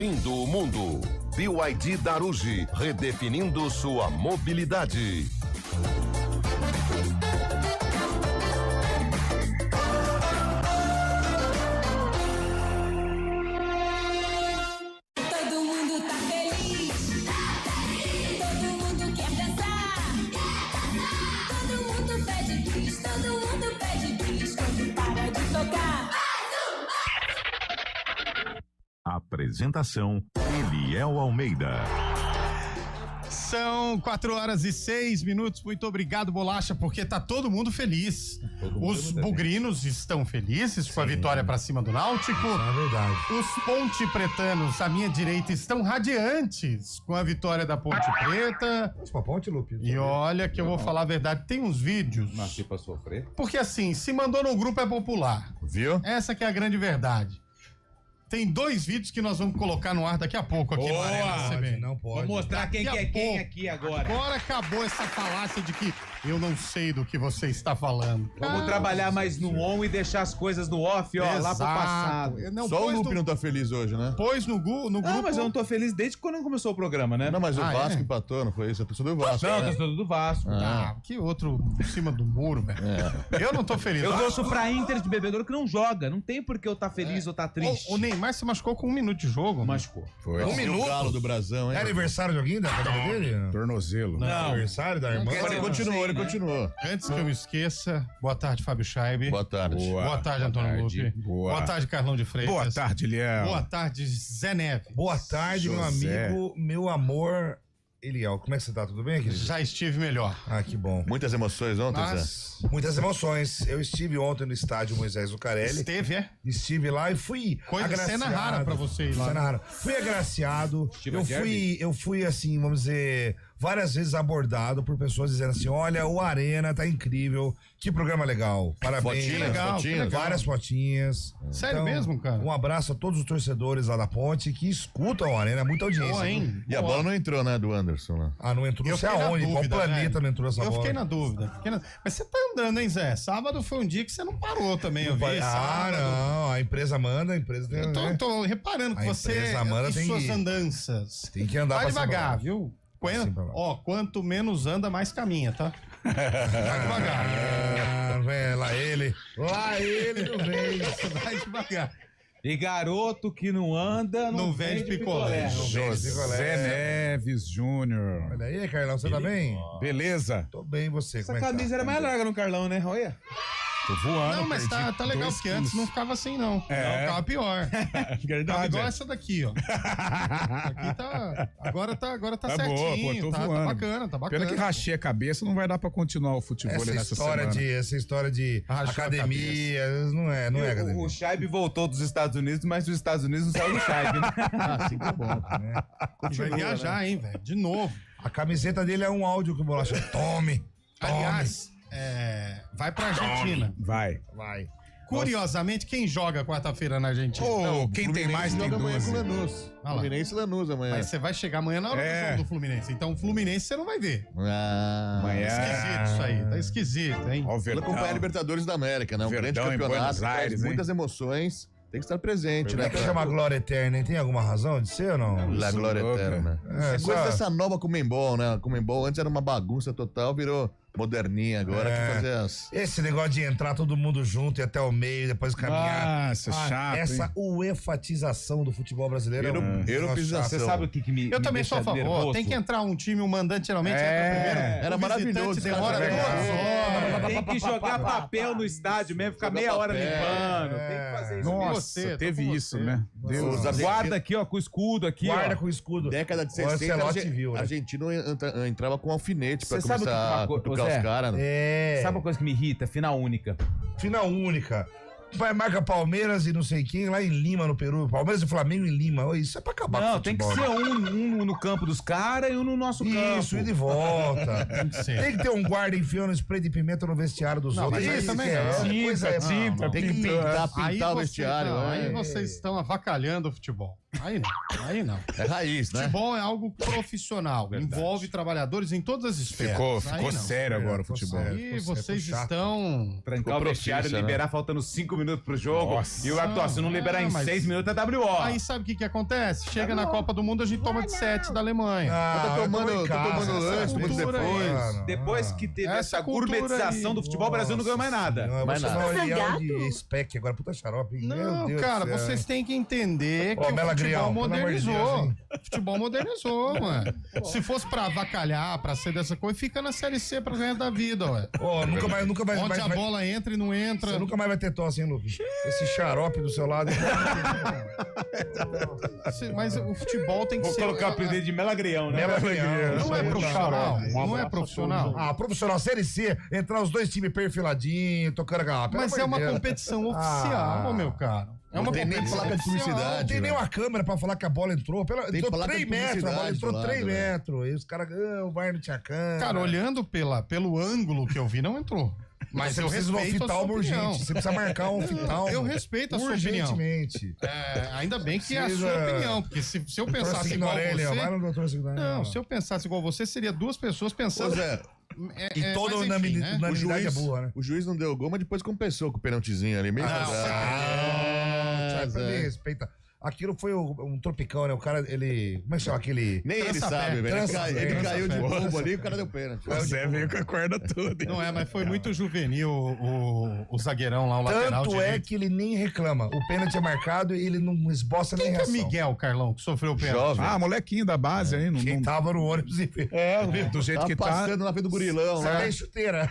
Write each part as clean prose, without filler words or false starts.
Indo o mundo. BYD Darugi, redefinindo sua mobilidade. Todo mundo tá feliz. Todo mundo quer dançar. Todo mundo pede bis, todo mundo pede bis. Quando para de tocar. Apresentação: Eliel Almeida. São 4h06. Muito obrigado, Bolacha, porque tá todo mundo feliz. Os bugrinos estão felizes com a vitória pra cima do Náutico. É verdade. Os ponte pretanos à minha direita estão radiantes com a vitória da Ponte Preta. Pra ponte, Lupe. E olha que eu vou falar a verdade, tem uns vídeos. Nasci pra sofrer. Porque assim, se mandou no grupo é popular. Viu? Essa que é a grande verdade. Tem 2 vídeos que nós vamos colocar no ar daqui a pouco aqui no Arena CBN. Não pode. Vou mostrar quem que Daqui a é quem pouco. aqui agora. Agora acabou essa falácia de que eu não sei do que você está falando. Vamos trabalhar mais no on e deixar as coisas no off, ó, lá pro passado. Não, Só o pôs Lupe no, não tá feliz hoje, né? pôs no grupo. Ah, mas eu não tô feliz desde quando começou o programa, né? Não, mas o Ah, Vasco é? empatou, não foi isso? A pessoa do Vasco. Não, né? torcedor do Vasco. Ah, que outro em cima do muro, velho. Eu não tô feliz. Eu torço pra Inter de Bebedouro que não joga. Não tem por que eu tá feliz ou tá triste. O Neymar se machucou com 1 minuto de jogo. Machucou. Foi. Um minuto? O Galo do Brasão, hein? É aniversário de alguém da família dele? Tornozelo. Não. Aniversário da irmã? Ele continuou, ele continuou. Antes que eu me esqueça, boa tarde, Fábio Scheibe. Boa tarde. Boa tarde, Antônio Lupe. Boa. Tarde, Carlão de Freitas. Boa tarde, Eliel. Boa tarde, Zé Neves. Boa tarde, meu José. amigo, meu amor, Eliel. Como é que você tá? Tudo bem, querido? Já estive melhor. Ah, que bom. Muitas emoções ontem, Zé? Mas Muitas emoções. Eu estive ontem no estádio Moisés Zucarelli. esteve, é? Estive lá e fui Coisa agraciado. cena rara pra você ir lá. Cena rara. Fui agraciado. Estive Eu fui assim, vamos dizer, várias vezes abordado por pessoas dizendo assim: olha, o Arena tá incrível. Que programa legal. Parabéns. Fotinhas, legal, fotinhas. que legal. Várias fotinhas. Sério mesmo, cara? Um abraço a todos os torcedores lá da Ponte que escutam o Arena. Muita audiência. Boa, viu? hein? E a bola não entrou, né, do Anderson lá. Ah, não entrou. Eu Não sei fiquei na aonde, qual dúvida, planeta velho. não entrou essa bola. Eu fiquei na dúvida. Mas você tá andando, hein, Zé? Sábado foi um dia que você não parou também, eu vi. Sábado. Não, a empresa manda, a empresa tem, Eu né? tô reparando que A você empresa manda, e tem suas que ir. andanças. Tem que andar Vai pra cima devagar, lá. viu? Assim pra lá. Ó, quanto menos anda, mais caminha, tá? Vai devagar. Ah, vem, lá ele não vem. Vai devagar. E garoto que não anda, Não vende picolé. José Neves Júnior. Olha aí, Carlão, você tá bem? Beleza? Tô bem, você, Essa como é que camisa tá? era mais larga no Carlão, né? Olha. Tô voando. Não, mas tá perdi legal, 2 porque antes não ficava assim, não. É. Não, ficava pior. Tava Verdade. igual essa daqui, ó. Aqui tá. Agora tá Tá certinho. boa, pô, tô tá voando. bacana, tá bacana. Pena que rachei a cabeça, não vai dar pra continuar o futebol Essa nessa história, semana. essa história de Rachou a academia, não é academia. O Scheibe voltou dos Estados Unidos, mas dos Estados Unidos não saiu do Scheibe, né? Assim que é bom, né? E vai viajar, hein, velho? De novo. A camiseta dele é um áudio que o Bolacha tome. Aliás, vai pra Argentina. Vai. Vai. Curiosamente, quem joga quarta-feira na Argentina? Ô, quem tem mais tem joga amanhã 12. com o Lanús. lá. Fluminense e Lanús amanhã. Mas você vai chegar amanhã na hora do jogo do Fluminense. Então o Fluminense você não vai ver. Amanhã. Esquisito isso aí. Tá esquisito, hein? Ó, o Ele Verdão. acompanha a Libertadores da América, né? Um grande Verdão em campeonato, Buenos traz Aires, hein? muitas emoções. Tem que estar presente, Como né? é que chama a Glória Eterna, hein? Tem alguma razão de ser ou não? La Glória louca. Eterna. É, É coisa só- dessa nova Comembol, né? A Comembol antes era uma bagunça total, virou moderninha agora que fazer as... Esse negócio de entrar todo mundo junto e até o meio, depois caminhar. Nossa, chato, Essa hein? uefatização do futebol brasileiro é um Europeização. Você sabe o que me Eu me também sou a deixa favor. nervoso? Tem que entrar um time, o mandante geralmente entra primeiro. Era O maravilhoso, visitante demora cara. 2 horas. Tem que jogar papel no estádio mesmo, ficar Jogar meia hora papel. limpando. Tem que fazer isso. Nossa, você, tô teve com isso, você. né? Deus. Os Guarda aqui, ó, com o escudo aqui, Guarda ó. com o escudo. Década de O 60, Ancelotti viu, né? argentino entrava com alfinete pra Você sabe começar o a que- cutucar Zé? os caras. Sabe uma coisa que me irrita? Final única. Final única. Vai marca Palmeiras e não sei quem lá em Lima, no Peru. Palmeiras e Flamengo em Lima. Ô, isso é pra acabar Não, com o tem que futebol, ser né? um no campo dos caras e um no nosso Isso, campo. e de volta. ser. Tem que ter um guarda enfiando spray de pimenta no vestiário dos Não, outros. mas aí Isso também que não. coisa Tinta, não, tinta, não. Tem que pintou. pintar Aí o você- vestiário. não, né? aí vocês estão avacalhando o futebol. Aí não. É raiz, né? Futebol é algo profissional, envolve trabalhadores em todas as esferas. Ficou Aí não. sério agora o futebol. E vocês estão... Trancar o vestiário, profissa, liberar faltando 5 minutos pro jogo. Nossa. E o árbitro, se não liberar em mas- 6 minutos, é WO. Aí sabe o que acontece? Chega na Copa do Mundo, a gente toma de 7 da Alemanha. Ah, Tá tomando antes, essa tomando cultura depois. aí. Depois que teve Essa essa cultura gourmetização aí. do futebol, o Brasil não ganhou mais nada. Não, Mais você nada. não é de spec agora, puta xarope. Meu Não, Deus cara, do céu. vocês têm que entender que Ô, o Bela futebol Grial, pelo amor de Deus, modernizou. hein? O futebol modernizou, mano. Se fosse pra avacalhar, pra ser dessa coisa, fica na Série C pro resto da vida, ué. Ô, nunca vai. Onde a bola entra e não entra. Você nunca mais vai ter tosse, hein, Lucas? Esse xarope do seu lado. Mas o futebol tem que Vou ser... colocar o apelido de Melagrião, né? Não é profissional. Não é profissional. Ah, profissional Série C, entrar os dois times perfiladinhos, tocando aquela. Mas é uma competição oficial, meu cara. É uma Não tem nem competição placa de oficial. publicidade. Não tem velho. nenhuma câmera pra falar que a bola entrou. Entrou placa 3 de metros, a bola publicidade entrou do 3 lado, velho. metros. E os caras, o VAR não tinha câmera. Cara, olhando pelo ângulo que eu vi, não entrou. Mas você eu precisa de um respeito a sua oftalmo opinião. urgente. Você precisa marcar um oftalmo. Eu respeito a sua opinião. Urgentemente. Ainda bem que é a Precisa- sua opinião, porque se eu pensasse igual Vai você... no doutor Signorelli. Não, se eu pensasse igual você, seria duas pessoas Ô, pensando... Zé, E toda mas enfim, né? unanimidade é boa, né? o juiz não deu gol, mas depois compensou com o pênaltizinho ali. Meio Pra mim, respeita. Aquilo foi um tropicão, né? O cara, ele... Como é que chama aquele... Nem ele Trança-pé. sabe, velho. Ele caiu de Trança-pé. bobo ali e o cara deu pênalti. O Zé veio com a corda toda. Não é, mas foi muito juvenil o zagueirão lá, o lateral Tanto é direito. que ele nem reclama. O pênalti é marcado e ele não esboça nem Quem que é reação. Miguel, Carlão, que sofreu o pênalti? Jovem. Ah, molequinho da base aí. Quem tava no ônibus e... Do jeito Tava que tá. passando na frente do gurilão Você lá. tem chuteira.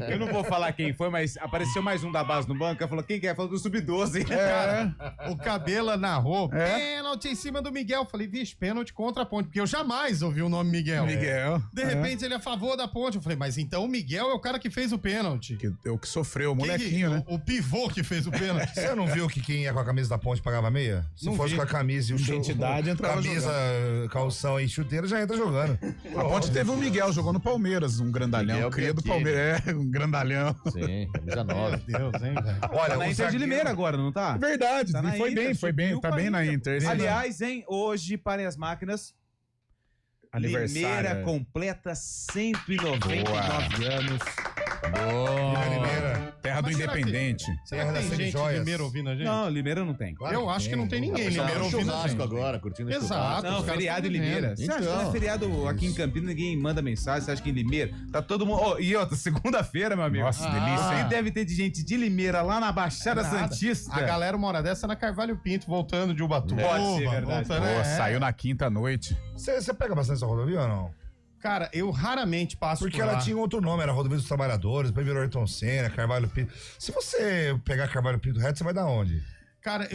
Eu não vou falar quem foi, mas apareceu mais um da base no banco. Ela falou, quem que é? Falou do Sub-12. Cara, o Cabela narrou pênalti em cima do Miguel. Falei, vixe, pênalti contra a Ponte, porque eu jamais ouvi o nome Miguel. Miguel. De repente ele é a favor da Ponte. Eu falei, mas então o Miguel é o cara que fez o pênalti. O que sofreu, o Quem molequinho, que- né? O pivô que fez o pênalti. Você não viu que quem ia com a camisa da Ponte pagava meia? Se Não fosse vi. com a camisa e o Identidade, entrava camisa, calção e chuteira, já entra jogando. A Ponte teve o Miguel, jogou no Palmeiras, um grandalhão. Miguel Cria do Bianchini. Palmeiras. É, um grandalhão. Sim, camisa Meu 9. Deus, hein, velho. Olha, Tá na o Inter de zagueiro- Limeira agora, não tá? Verdade, Tá na foi Inter, bem, subiu tá pra bem na Inter. Inter. Aliás, hein, hoje, parem as máquinas, Limeira completa 199 anos. Boa. Limeira. Terra do Mas será que- Independente. Será que Terra tem das gente de semijoias. Limeira ouvindo a gente? Não, Limeira não tem. Claro Eu acho que não tem ninguém. Tá Limeira no ouvindo a churrasco gente. agora, curtindo Exato. churrasco. Não, os caras feriado em tão Limeira. vivendo. Você acha que Então. é feriado aqui em Campinas, ninguém manda mensagem? Você acha que em Limeira tá todo mundo... Oh, e outra, segunda-feira, meu amigo. Nossa, delícia, O hein? que deve ter de gente de Limeira lá na Baixada Nada. Santista? A galera uma hora dessa na Carvalho Pinto, voltando de Ubatuba. Pode ser verdade. voltando, Pô, é. saiu na quinta noite. Você pega bastante essa rodovia ou não? Cara, eu raramente passo Porque por lá. ela tinha outro nome, era Rodovia dos Trabalhadores, depois virou Ayrton Senna, Carvalho Pinto. Se você pegar Carvalho Pinto reto, você vai dar onde? Cara,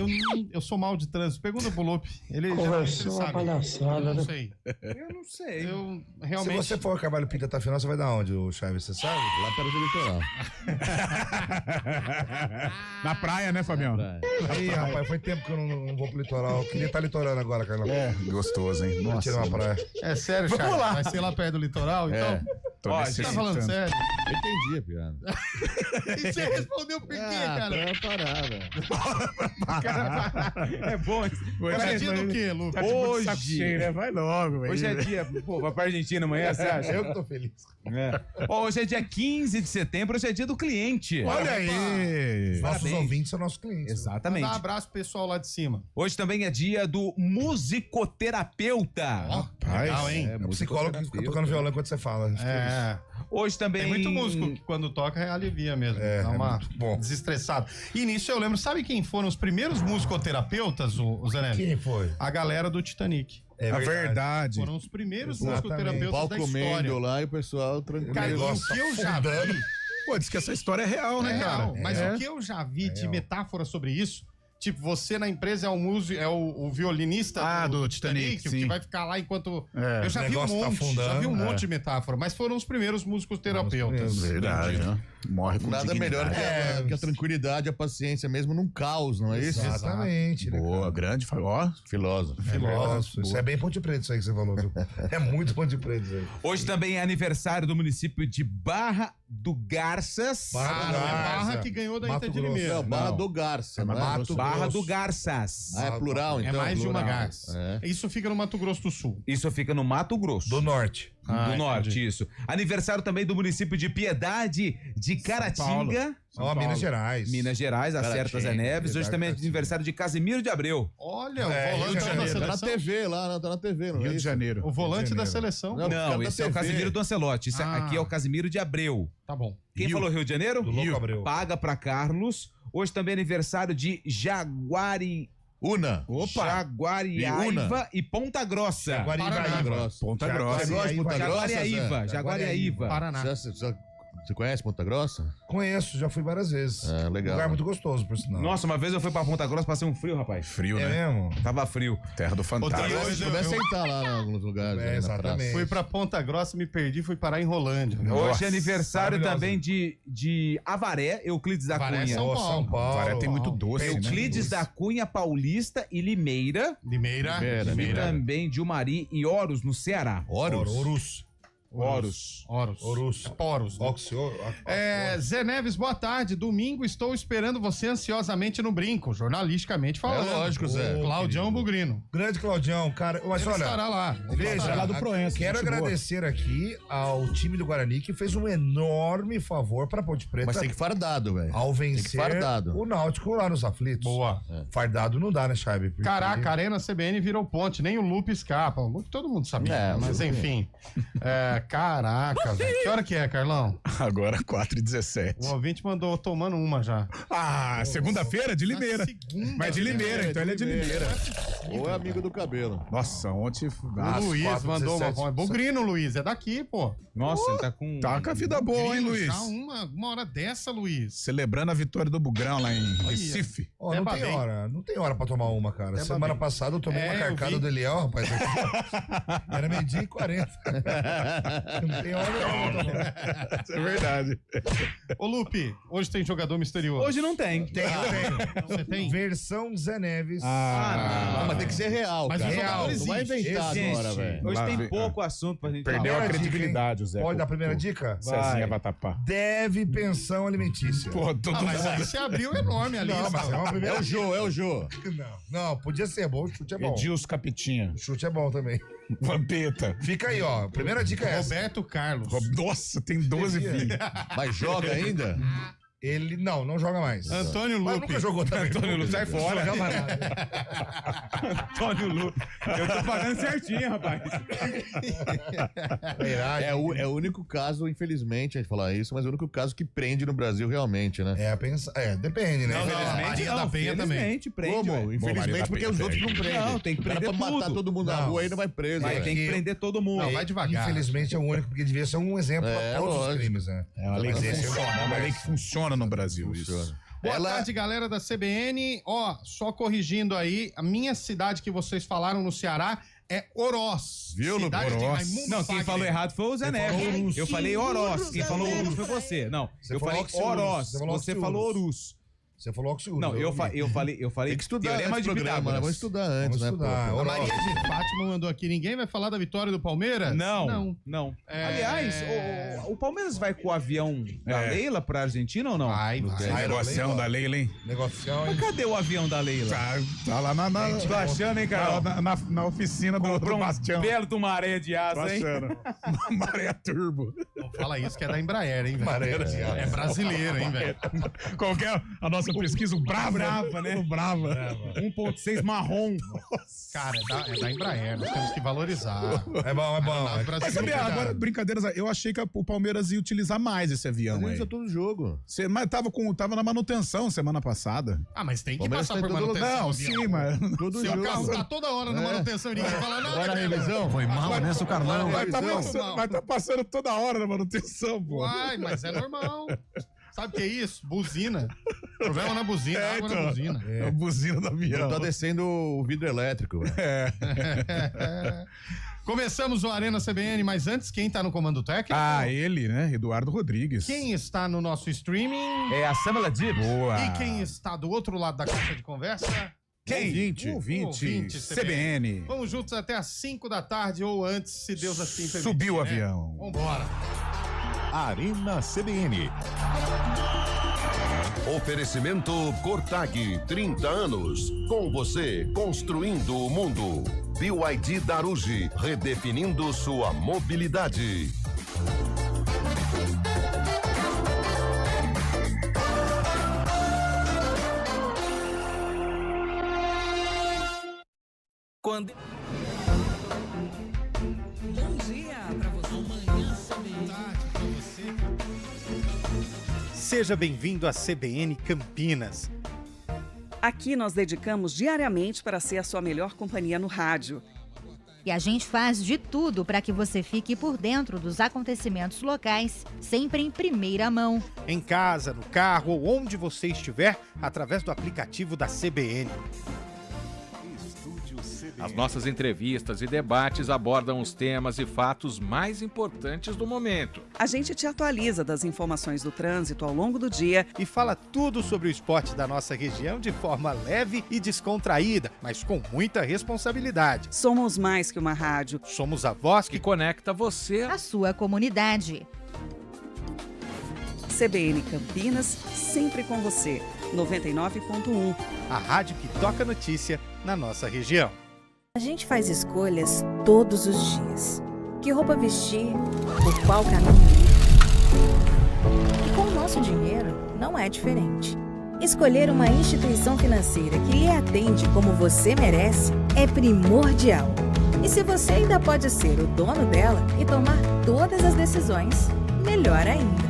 eu sou mal de trânsito. Pergunta pro Lupe. Ele Conversou ele uma sabe. palhaçada, Eu não né? sei. Eu não sei. Eu Se realmente... você for Carvalho Pinto até a final, você vai dar onde, o Chaves? Você sabe? Lá perto do litoral. Na praia, né, Fabião? Ih, rapaz, foi tempo que eu não vou pro litoral. Eu queria estar litorando agora, Carlos. É, gostoso, hein? Vamos tirar uma praia. É sério, Vamos Charles? lá. Vai ser lá perto do litoral, então? Tô Ó, Você tá necessitando. falando sério? Eu entendi a piada. E você respondeu por quê, cara? Pra parar, velho. É bom. Hoje é dia do quê, Lupe? Tá tipo de Hoje. saco cheio, né? Vai logo, velho. Hoje é dia... Pô, vai pra Argentina amanhã, você acha? Eu que tô feliz. É. Ó, hoje é dia 15 de setembro, hoje é dia do cliente. Olha aí. Os nossos Parabéns. ouvintes são nossos clientes. Exatamente. Mandar um abraço pro pessoal lá de cima. Hoje também é dia do musicoterapeuta. Legal, hein? É o psicólogo que fica tocando violão enquanto você fala. É. Hoje também... Tem muito músico que quando toca alivia mesmo. É, dá uma é muito bom. desestressada. E nisso eu lembro, sabe quem foram os primeiros musicoterapeutas, o Zanelli? Quem foi? A galera do Titanic. É A verdade. Foram os primeiros Exatamente. musicoterapeutas Pau da comendo história. lá e o pessoal tranquilo. Cara, e o Negócio que eu já afundando. vi... Pô, diz que essa história é real, né, cara? Real, mas É. o que eu já vi de metáfora sobre isso, tipo, você na empresa é o músico, é o violinista do Titanic, que sim. vai ficar lá enquanto... É. Eu já O vi um negócio tá monte, afundando, já vi um é. monte de metáfora, mas foram os primeiros músicos terapeutas. Verdade, né? Morre com Nada melhor que a tranquilidade, a paciência mesmo num caos, não é isso? Exatamente. né, Boa, grande. Ó, Filósofo. cara? Filósofo. Isso é bem Ponte Preta isso aí que você falou, viu? É muito Ponte Preta isso aí. Hoje também é aniversário do município de Barra do Garças. Barra Ah, do não é Garça. Barra que ganhou da Mato Inter de Grosso. Limeira. É o Barra Não. do Garça, É não é? Mato Barra Barra Grosso. do Garças. Ah, é plural, É então? mais de uma Plural. garça. Isso fica no Mato Grosso do Sul. Isso fica no Mato Grosso. Do norte. Do norte, isso. Aniversário também do município de Piedade de Caratinga. Ó, Minas Gerais. Minas Gerais, acerta Zé Neves. Hoje Piedade, também é Caratinga. aniversário de Casimiro de Abreu. Olha, É, o Rio volante de da Janeiro. Tá na seleção. TV lá, tá na TV, não é Rio de isso? Janeiro. O volante Rio de da Janeiro. seleção. Não, Não, cara da esse é o TV. Casimiro do Ancelotti. Esse Ah. aqui é o Casimiro de Abreu. Tá bom. Quem falou Rio de Janeiro? Do Louco Abreu. Paga pra Carlos. Hoje também é aniversário de Una. Jaguariaiva e Ponta Grossa. Jaguariaíva. Ponta Você Grossa. gosta de Ponta Grossa, Jaguariaíva. Zé? Jaguariaíva. Paraná. Você conhece Ponta Grossa? Conheço, já fui várias vezes. É, legal. Lugar muito gostoso, por sinal. Nossa, uma vez eu fui pra Ponta Grossa, passei um frio, rapaz. Frio, É né? mesmo? Tava frio. Terra do fantasma. Outra Se Hoje puder eu- sentar lá em alguns lugares. É, aí na exatamente. praça. Fui pra Ponta Grossa, me perdi, fui parar em Rolândia. Hoje Nossa, é aniversário maravilhosa. também de Avaré, Euclides da Avaré, Cunha. São Ó, Paulo. São Paulo. Paré tem muito doce, né? Euclides da Cunha Paulista e Limeira. Limeira. E também de Umari e Horus, no Ceará. Horus. Horus. Horus. Poros. né? Zé Neves, boa tarde. Domingo estou esperando você ansiosamente no brinco, jornalisticamente falando. É lógico, Zé. Claudião Bugrino. Grande Claudião, cara. Mas Ele olha, estará lá. veja, lá do Proença, quero gente boa. agradecer aqui ao time do Guarani que fez um enorme favor pra Ponte Preta Mas tem que fardado, velho. ao vencer fardado. o Náutico lá nos aflitos. Boa. Fardado não dá, né, Chaibe? Porque- Caraca, a Arena CBN virou ponte, nem o Lupe escapa. Todo mundo sabia, É, né? Mas sim. enfim. Caraca, velho. Que hora que é, Carlão? Agora 4h17. O ouvinte mandou tomando uma já. Ah, segunda-feira de Limeira. Na segunda, Mas de Limeira, então ele é de Limeira. Ou é amigo do cabelo. Nossa, ontem. O Luiz 4, mandou 17. uma. Bugrino, Luiz, é daqui, pô. Nossa, ele tá com... Tá com a vida boa, hein, Bugrino, Luiz? já uma hora dessa, Luiz. Celebrando a vitória do Bugrão lá em Recife. Ó, É não tem babei. hora, não tem hora pra tomar uma, cara. É Semana babei. passada eu tomei É, uma eu carcada vi. do Eliel, rapaz. Era 12h40. Não tem hora pra tomar. Isso é verdade. Ô, Lupe, hoje tem jogador misterioso. Hoje não tem. Tenho. Você tem? Versão Zé Neves. Ah, mas tem que ser real, Mas cara. o jogador Não vai existe. inventar Existe. agora, velho. Hoje Lá tem vem- pouco assunto pra gente Perdeu falar. a Primeira credibilidade, o Zé. Pode dar a primeira dica? Cezinha vai tapar. Deve pensão alimentícia. Pô, todo Mas mundo. aí você abriu enorme ali. Não, mas é uma É primeira o Jô, é o Jô. Não, podia ser bom, o chute é bom. Edilson Capitinha. O chute é bom também. Vampeta. Fica aí, ó. Primeira dica é essa. Roberto Carlos. Nossa, tem 12 filhos. Mas joga ainda? Ele não joga mais. Antônio Mas Lupe. nunca jogou também. Antônio Lupe, sai fora. Não joga nada. Antônio Lu. Eu tô pagando certinho, rapaz. É o único caso, infelizmente, a gente falar isso, mas é o único caso que prende no Brasil realmente, né? Depende, né? Não, não, a Maria da Penha também. Infelizmente, prende, Como? ué. Maria Infelizmente, da porque Penha os outros tem. não prendem. Não, tem que O cara prender pra matar tudo. todo mundo na Não. rua aí não vai preso. Mas velho. tem que prender todo mundo. Não, vai devagar. Infelizmente é o único, porque devia ser um exemplo É, para todos os lógico. crimes, né? É uma lei que Mas esse funciona, é uma lei que funciona no Brasil. Funciona. Isso. Boa tarde, galera da CBN. Ó, só corrigindo aí, a minha cidade que vocês falaram no Ceará é Oroz. Viu, Lupe? Cidade de Oroz. Raimundo Não, quem Fagner. falou errado foi o Zé falou Neves. Urus. Eu falei Oroz. Quem falou Urus foi você. Não, Você eu falou falei Oxiurus. Oroz. Você falou Você Oxiurus. falou Urus. Você falou Oxiurus. Não, eu falei Tem que estudar Teorema antes de do programa, né? Pitágoras. Vamos estudar antes, Vamos né? estudar. pô? A Maria de Fátima mandou aqui. Ninguém vai falar da vitória do Palmeiras? Não. É. Aliás, o Palmeiras vai com o avião da Leila pra Argentina ou não? Vai. A negociação da Leila, hein? Negocião, Mas hein? cadê o avião da Leila? Tá lá na Tô achando, hein, Carol? na oficina do Comprou um Bastião. belo de uma areia de Tô asa, hein? achando. Maré Turbo. Não fala isso que é da Embraer, hein, velho? Mareira de asa. É brasileiro, hein, velho? Qual que é a nossa pesquisa? O Brava. Brava, né? O Brava. 1.6 marrom. Cara, é da Embraer. Nós temos que valorizar. É bom, é bom. Mas Mas brasileiro, sabia, cuidado. agora, brincadeiras, eu achei que o Palmeiras ia utilizar mais esse avião Mas aí. isso é todo jogo. Mas tava na manutenção semana passada. Ah, mas tem que Palmeiras passar tá em por todo manutenção. Não, avião. sim, mas... Todo Seu jogo. carro tá toda hora na manutenção e ninguém fala nada. Agora a cara. revisão. Foi mal, né, seu Carlão? Vai tá revisão. passando, vai tá passando toda hora na manutenção, pô. Uai, mas é normal. Sabe o que é isso? Buzina. Problema na buzina, água na buzina. É a buzina do avião. Não tá descendo o vidro elétrico, velho. Começamos o Arena CBN, mas antes, quem tá no comando técnico? Ah, ele, né? Eduardo Rodrigues. Quem está no nosso streaming? É a Samela Dib. Boa. E quem está do outro lado da caixa de conversa? Quem? Ouvinte. Ouvinte. CBN. Vamos juntos até às 5 da tarde ou antes, se Deus assim permitir. Subiu o né? avião. Vambora. Arena CBN. Oferecimento Cortag, 30 anos. Com você, construindo o mundo. BYD Darugi, redefinindo sua mobilidade. Bom dia pra você. Seja bem-vindo à CBN Campinas. Aqui nós dedicamos diariamente para ser a sua melhor companhia no rádio. E a gente faz de tudo para que você fique por dentro dos acontecimentos locais, sempre em primeira mão. Em casa, no carro ou onde você estiver, através do aplicativo da CBN. As nossas entrevistas e debates abordam os temas e fatos mais importantes do momento. A gente te atualiza das informações do trânsito ao longo do dia e fala tudo sobre o esporte da nossa região de forma leve e descontraída, mas com muita responsabilidade. Somos mais que uma rádio. Somos a voz que conecta você à sua comunidade. CBN Campinas, sempre com você. 99.1. A rádio que toca notícia na nossa região. A gente faz escolhas todos os dias. Que roupa vestir, por qual caminho ir. E com o nosso dinheiro, não é diferente. Escolher uma instituição financeira que lhe atende como você merece é primordial. E se você ainda pode ser o dono dela e tomar todas as decisões, melhor ainda.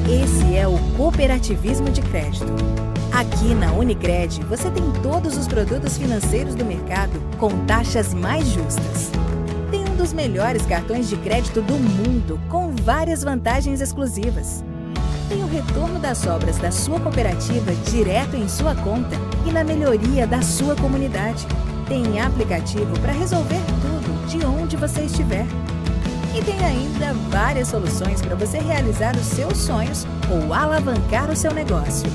Esse é o cooperativismo de crédito. Aqui na Unicred, você tem todos os produtos financeiros do mercado com taxas mais justas. Tem um dos melhores cartões de crédito do mundo, com várias vantagens exclusivas. Tem o retorno das sobras da sua cooperativa direto em sua conta e na melhoria da sua comunidade. Tem aplicativo para resolver tudo de onde você estiver. E tem ainda várias soluções para você realizar os seus sonhos ou alavancar o seu negócio.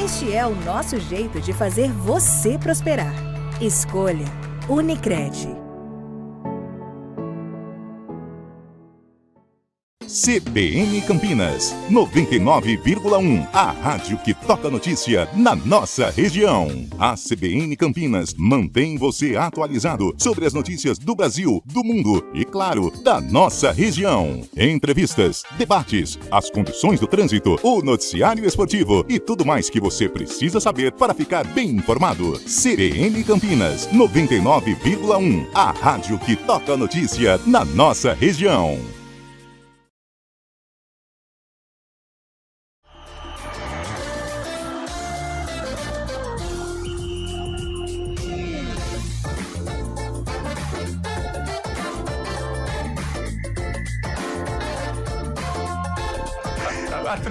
Este é o nosso jeito de fazer você prosperar. Escolha Unicred. CBN Campinas, 99,1. A rádio que toca notícia na nossa região. A CBN Campinas mantém você atualizado sobre as notícias do Brasil, do mundo e, claro, da nossa região. Entrevistas, debates, as condições do trânsito, o noticiário esportivo e tudo mais que você precisa saber para ficar bem informado. CBN Campinas, 99,1. A rádio que toca notícia na nossa região.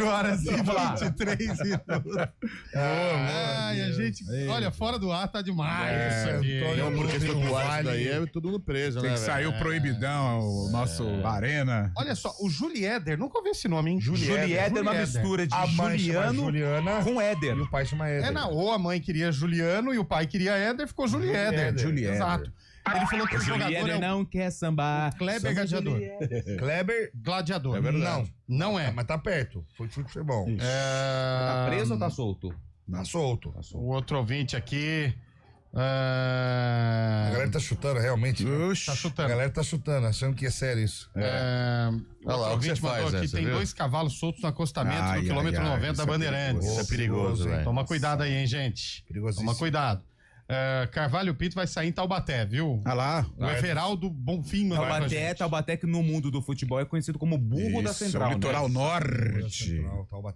Horas e 23 minutos. Ai, a gente, olha, fora do ar tá demais isso aqui. Não, porque se for isso daí é todo mundo preso, né? Tem que sair o proibidão, o nosso Arena. Olha só, o Juliéder, nunca ouvi esse nome, hein? Juliéder é uma mistura de Juliana com Éder. E o pai chama Éder. Ou a mãe queria Juliano e o pai queria Éder, ficou Juliéder. Exato. Ele falou que o jogador é o... não quer sambar. Kleber Gladiador. Kleber Gladiador. É verdade. Não é. Mas tá perto. Foi futebol. Tá preso ou tá solto? Tá solto. O outro ouvinte aqui... A galera tá chutando, realmente. Tá chutando. A galera tá chutando, achando que é sério isso. Olha lá, o que você faz, aqui, tem 2 cavalos soltos no acostamento no quilômetro 90 da Bandeirantes. Isso é perigoso, velho. Toma cuidado aí, hein, gente. Toma cuidado. Carvalho Pinto vai sair em Taubaté, viu? Ah lá. O Everaldo Bonfim mandou pra gente. Taubaté, que no mundo do futebol é conhecido como burro da Central. O litoral norte.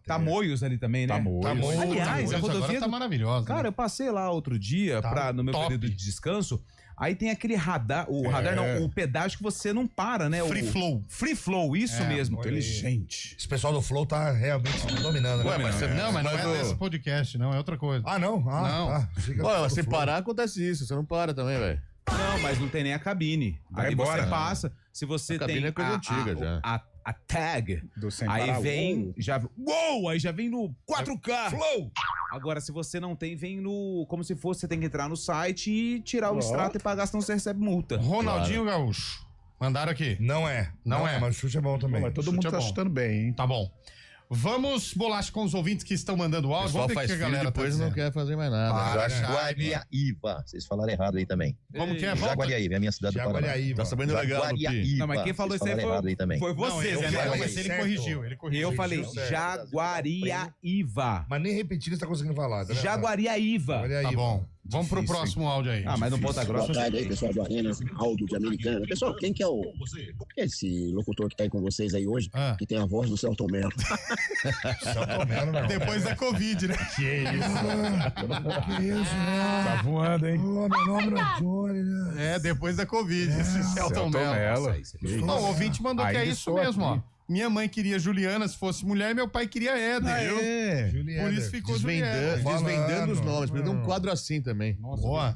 Tamoios ali também, né? Tamoios. Aliás, a rodovia tá maravilhosa. Cara, eu passei lá outro dia no meu período de descanso. Aí tem aquele radar, o pedágio que você não para, né? Free flow, isso mesmo. Inteligente. Esse pessoal do Flow tá realmente dominando, né? Mas não é desse podcast, não, é outra coisa. Ah, não? Não. Olha, se parar, acontece isso. Você não para também, velho. Não, mas não tem nem a cabine. Aí você passa, se você tem cabine é coisa antiga já. A tag, do sem aí parar, vem, aí já vem no 4K. Flow! Agora, se você não tem, vem no, como se fosse, você tem que entrar no site e tirar o extrato e pagar, senão você recebe multa. Ronaldinho Gaúcho. Mandaram aqui. Não é, mas o chute é bom também. Mas todo mundo tá chutando bem, hein? Tá bom. Vamos, Bolacha, com os ouvintes que estão mandando áudio. O pessoal Vamos ver o faz que a filho, galera depois tá não dizendo. quer fazer mais nada. Jaguariaíva. Vocês falaram errado aí também. Como que é? Volta. Jaguariaíva, é a minha cidade do Paraná. Jaguariaíva. Tá sabendo legal, Lupi. Não, mas quem falou isso aí errado aí também. foi Não, você, eu Zé falei, Neto. mas ele corrigiu. Eu falei Jaguariaíva. Mas nem repetir ele tá conseguindo falar. Tá, né? Jaguariaíva. Tá bom. Vamos pro próximo áudio aí. Ah, mas no Ponta Grossa. Boa tarde aí, pessoal do Arena, Aldo de Americana. Pessoal, quem que é esse locutor que tá aí com vocês aí hoje, que tem a voz do Celton Mello? Celton Mello, não. Depois da Covid, né? Que isso, né? Tá voando, hein? Meu nome é Johnny, né? Depois da Covid, esse Celton Mello. Não, o ouvinte mandou que é isso mesmo, ó. Minha mãe queria Juliana se fosse mulher e meu pai queria Éder, viu? Por isso ficou Juliana. Desvendando os nomes. Precisa de um quadro assim também. Boa.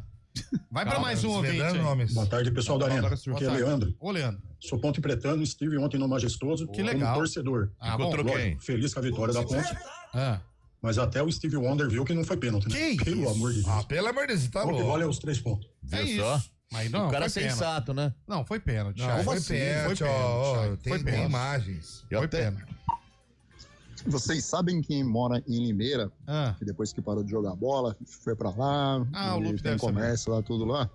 Vai pra mais um ouvinte aí. Boa tarde, pessoal da Arena. Aqui é Leandro. Ô, Leandro. Sou Ponte Pretano, estive ontem no Majestoso Que legal. como torcedor. Encontrou quem? Feliz com a vitória da Ponte. Mas até o Steve Wonder viu que não foi pênalti, né? Pelo amor de Deus. Ah, pelo amor de Deus, tá O que louco. vale é os 3 pontos. É Viu isso. só? Mas não, O cara é foi pênalti. sensato, né? Não, foi pênalti. Não, Chay. foi pênalti, ó. Foi Tem imagens. Foi pênalti. Vocês sabem quem mora em Limeira, que depois que parou de jogar bola, foi pra lá, o e Lupe tem deve comércio lá, tudo lá.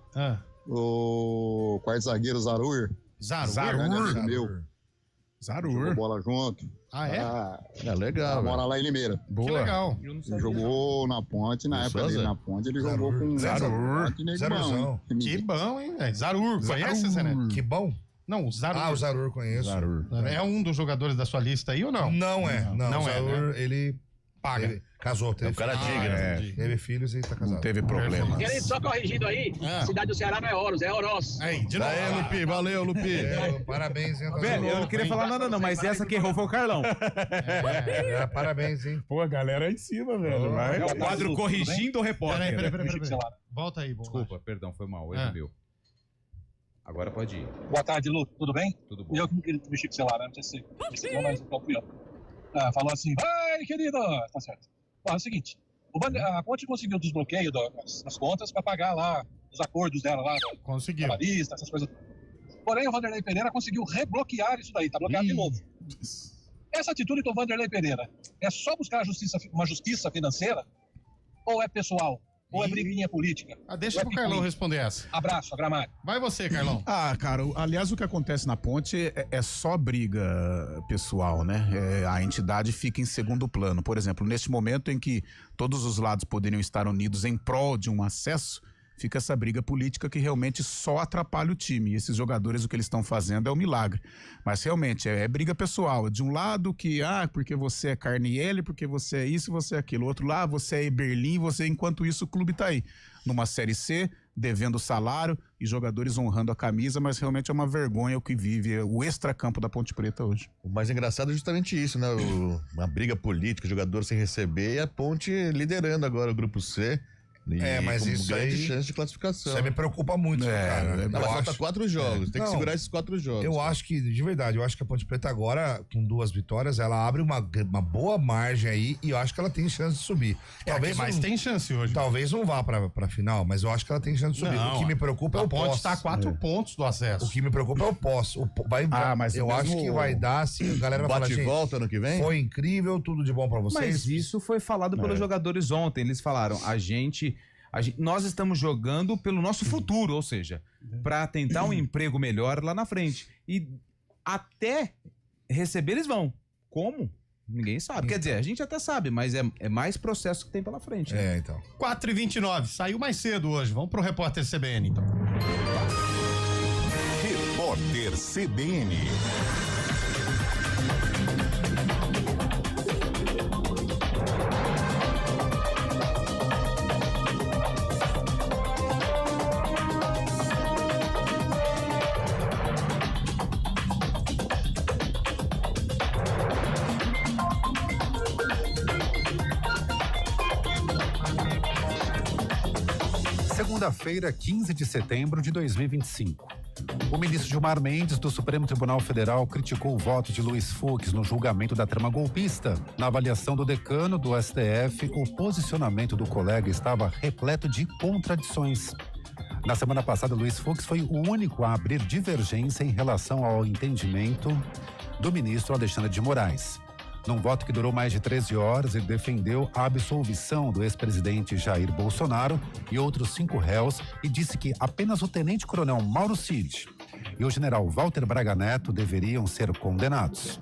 O quarto zagueiro Zarur. Zarur? Meu. Jogou bola junto. Ah, é? É legal. Mora lá em Limeira. Que legal. Ele jogou na Ponte, na época dele na Ponte, ele jogou com Zarur. Zarurzão. Que bom, hein, velho? Zarur. Conhece, Zé Neto? Que bom. Não, o Zarur. Ah, o Zarur conheço. É um dos jogadores da sua lista aí ou não? Não é. Não, o é, Zarur, né? ele paga. Ele casou, teve o cara digno. Teve filhos e tá casado. Não teve problema. Querido, só corrigindo aí, cidade do Ceará não é Oros, é Oroz. Aí, de novo. Aí, Lupi, valeu, Lupi. Parabéns, hein? Velho, eu não queria falar nada não, mas essa que errou foi o Carlão. Parabéns, hein? Pô, a galera é em cima, velho. Vai. É o quadro Corrigindo o Repórter. Peraí. Volta aí, Desculpa, perdão, foi mal, erro meu. Agora pode ir. Boa tarde, Lu, tudo bem? Tudo bom. Eu que não queria mexer com o celular, né? Não sei se você percebeu, mas então fui eu. Falou assim, vai, querido! Tá certo. Bom, é o seguinte, a Ponte conseguiu o desbloqueio das contas para pagar lá os acordos dela lá. Conseguiu. Trabalhista, essas coisas. Porém, o Vanderlei Pereira conseguiu rebloquear isso daí, tá bloqueado de novo. Essa atitude do Vanderlei Pereira é só buscar uma justiça financeira ou é pessoal? Ou é briguinha política? Deixa pro Carlão responder essa. Abraço, Gramado. Vai você, Carlão. Cara, aliás, o que acontece na Ponte é só briga pessoal, né? A entidade fica em segundo plano. Por exemplo, neste momento em que todos os lados poderiam estar unidos em prol de um acesso, fica essa briga política que realmente só atrapalha o time. E esses jogadores, o que eles estão fazendo é um milagre. Mas realmente é briga pessoal. De um lado que, porque você é Carniele, porque você é isso, você é aquilo. Outro lá, você é Berlim, enquanto isso o clube tá aí. Numa Série C, devendo salário e jogadores honrando a camisa, mas realmente é uma vergonha o que vive o extracampo da Ponte Preta hoje. O mais engraçado é justamente isso, né? Uma briga política, jogador sem receber e a Ponte liderando agora o grupo C. Mas com isso grande aí, chance de classificação. Isso aí me preocupa muito, cara. Mas falta 4 jogos, tem que segurar esses 4 jogos. Eu acho que, de verdade, a Ponte Preta agora, com 2 vitórias, ela abre uma boa margem aí e eu acho que ela tem chance de subir. Talvez mas tem chance hoje. Talvez não vá pra final, mas eu acho que ela tem chance de subir. O que me preocupa é o Ponte pós. tá a 4 pontos do acesso. O que me preocupa é o pós. Mas eu acho que vai dar, assim, a galera vai falar, gente, volta ano que vem? Foi incrível, tudo de bom pra vocês. Mas isso foi falado pelos jogadores ontem. Eles falaram, nós estamos jogando pelo nosso futuro, ou seja, para tentar um emprego melhor lá na frente. E até receber eles vão. Como? Ninguém sabe. Quer dizer, a gente até sabe, mas é mais processo que tem pela frente. Né? Então. 4h29, saiu mais cedo hoje. Vamos pro repórter CBN, então. Repórter CBN. Segunda-feira, 15 de setembro de 2025. O ministro Gilmar Mendes, do Supremo Tribunal Federal, criticou o voto de Luiz Fux no julgamento da trama golpista. Na avaliação do decano do STF, o posicionamento do colega estava repleto de contradições. Na semana passada, Luiz Fux foi o único a abrir divergência em relação ao entendimento do ministro Alexandre de Moraes. Num voto que durou mais de 13 horas, ele defendeu a absolvição do ex-presidente Jair Bolsonaro e outros 5 réus e disse que apenas o tenente-coronel Mauro Cid e o general Walter Braga Neto deveriam ser condenados.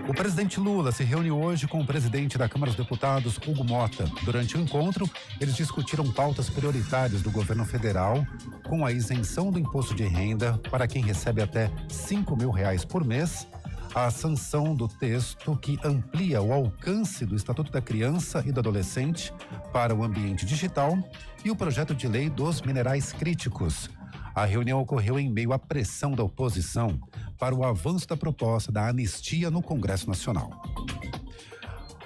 O presidente Lula se reuniu hoje com o presidente da Câmara dos Deputados, Hugo Mota. Durante o encontro, eles discutiram pautas prioritárias do governo federal, com a isenção do imposto de renda para quem recebe até R$5.000 por mês, a sanção do texto que amplia o alcance do Estatuto da Criança e do Adolescente para o ambiente digital e o projeto de lei dos minerais críticos. A reunião ocorreu em meio à pressão da oposição para o avanço da proposta da anistia no Congresso Nacional.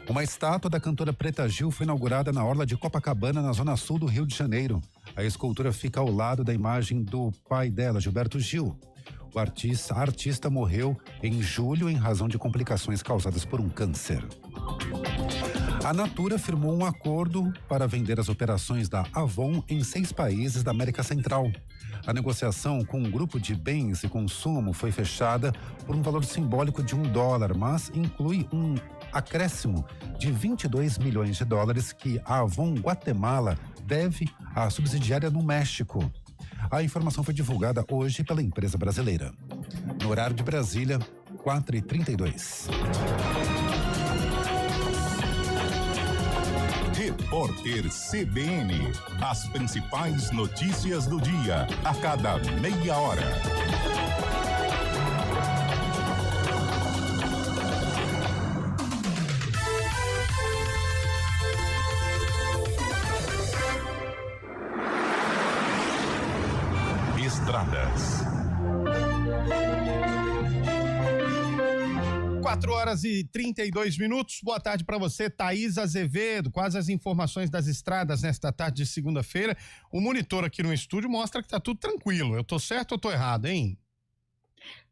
Uma estátua da cantora Preta Gil foi inaugurada na orla de Copacabana, na zona sul do Rio de Janeiro. A escultura fica ao lado da imagem do pai dela, Gilberto Gil. A artista morreu em julho em razão de complicações causadas por um câncer. A Natura firmou um acordo para vender as operações da Avon em 6 países da América Central. A negociação com um grupo de bens e consumo foi fechada por um valor simbólico de $1, mas inclui um acréscimo de $22 milhões que a Avon Guatemala deve à subsidiária no México. A informação foi divulgada hoje pela empresa brasileira. No horário de Brasília, 4h32. Repórter CBN. As principais notícias do dia, a cada meia hora. Estradas. 4h32. Boa tarde para você, Thaís Azevedo. Quais as informações das estradas nesta tarde de segunda-feira? O monitor aqui no estúdio mostra que tá tudo tranquilo. Eu tô certo ou tô errado, hein?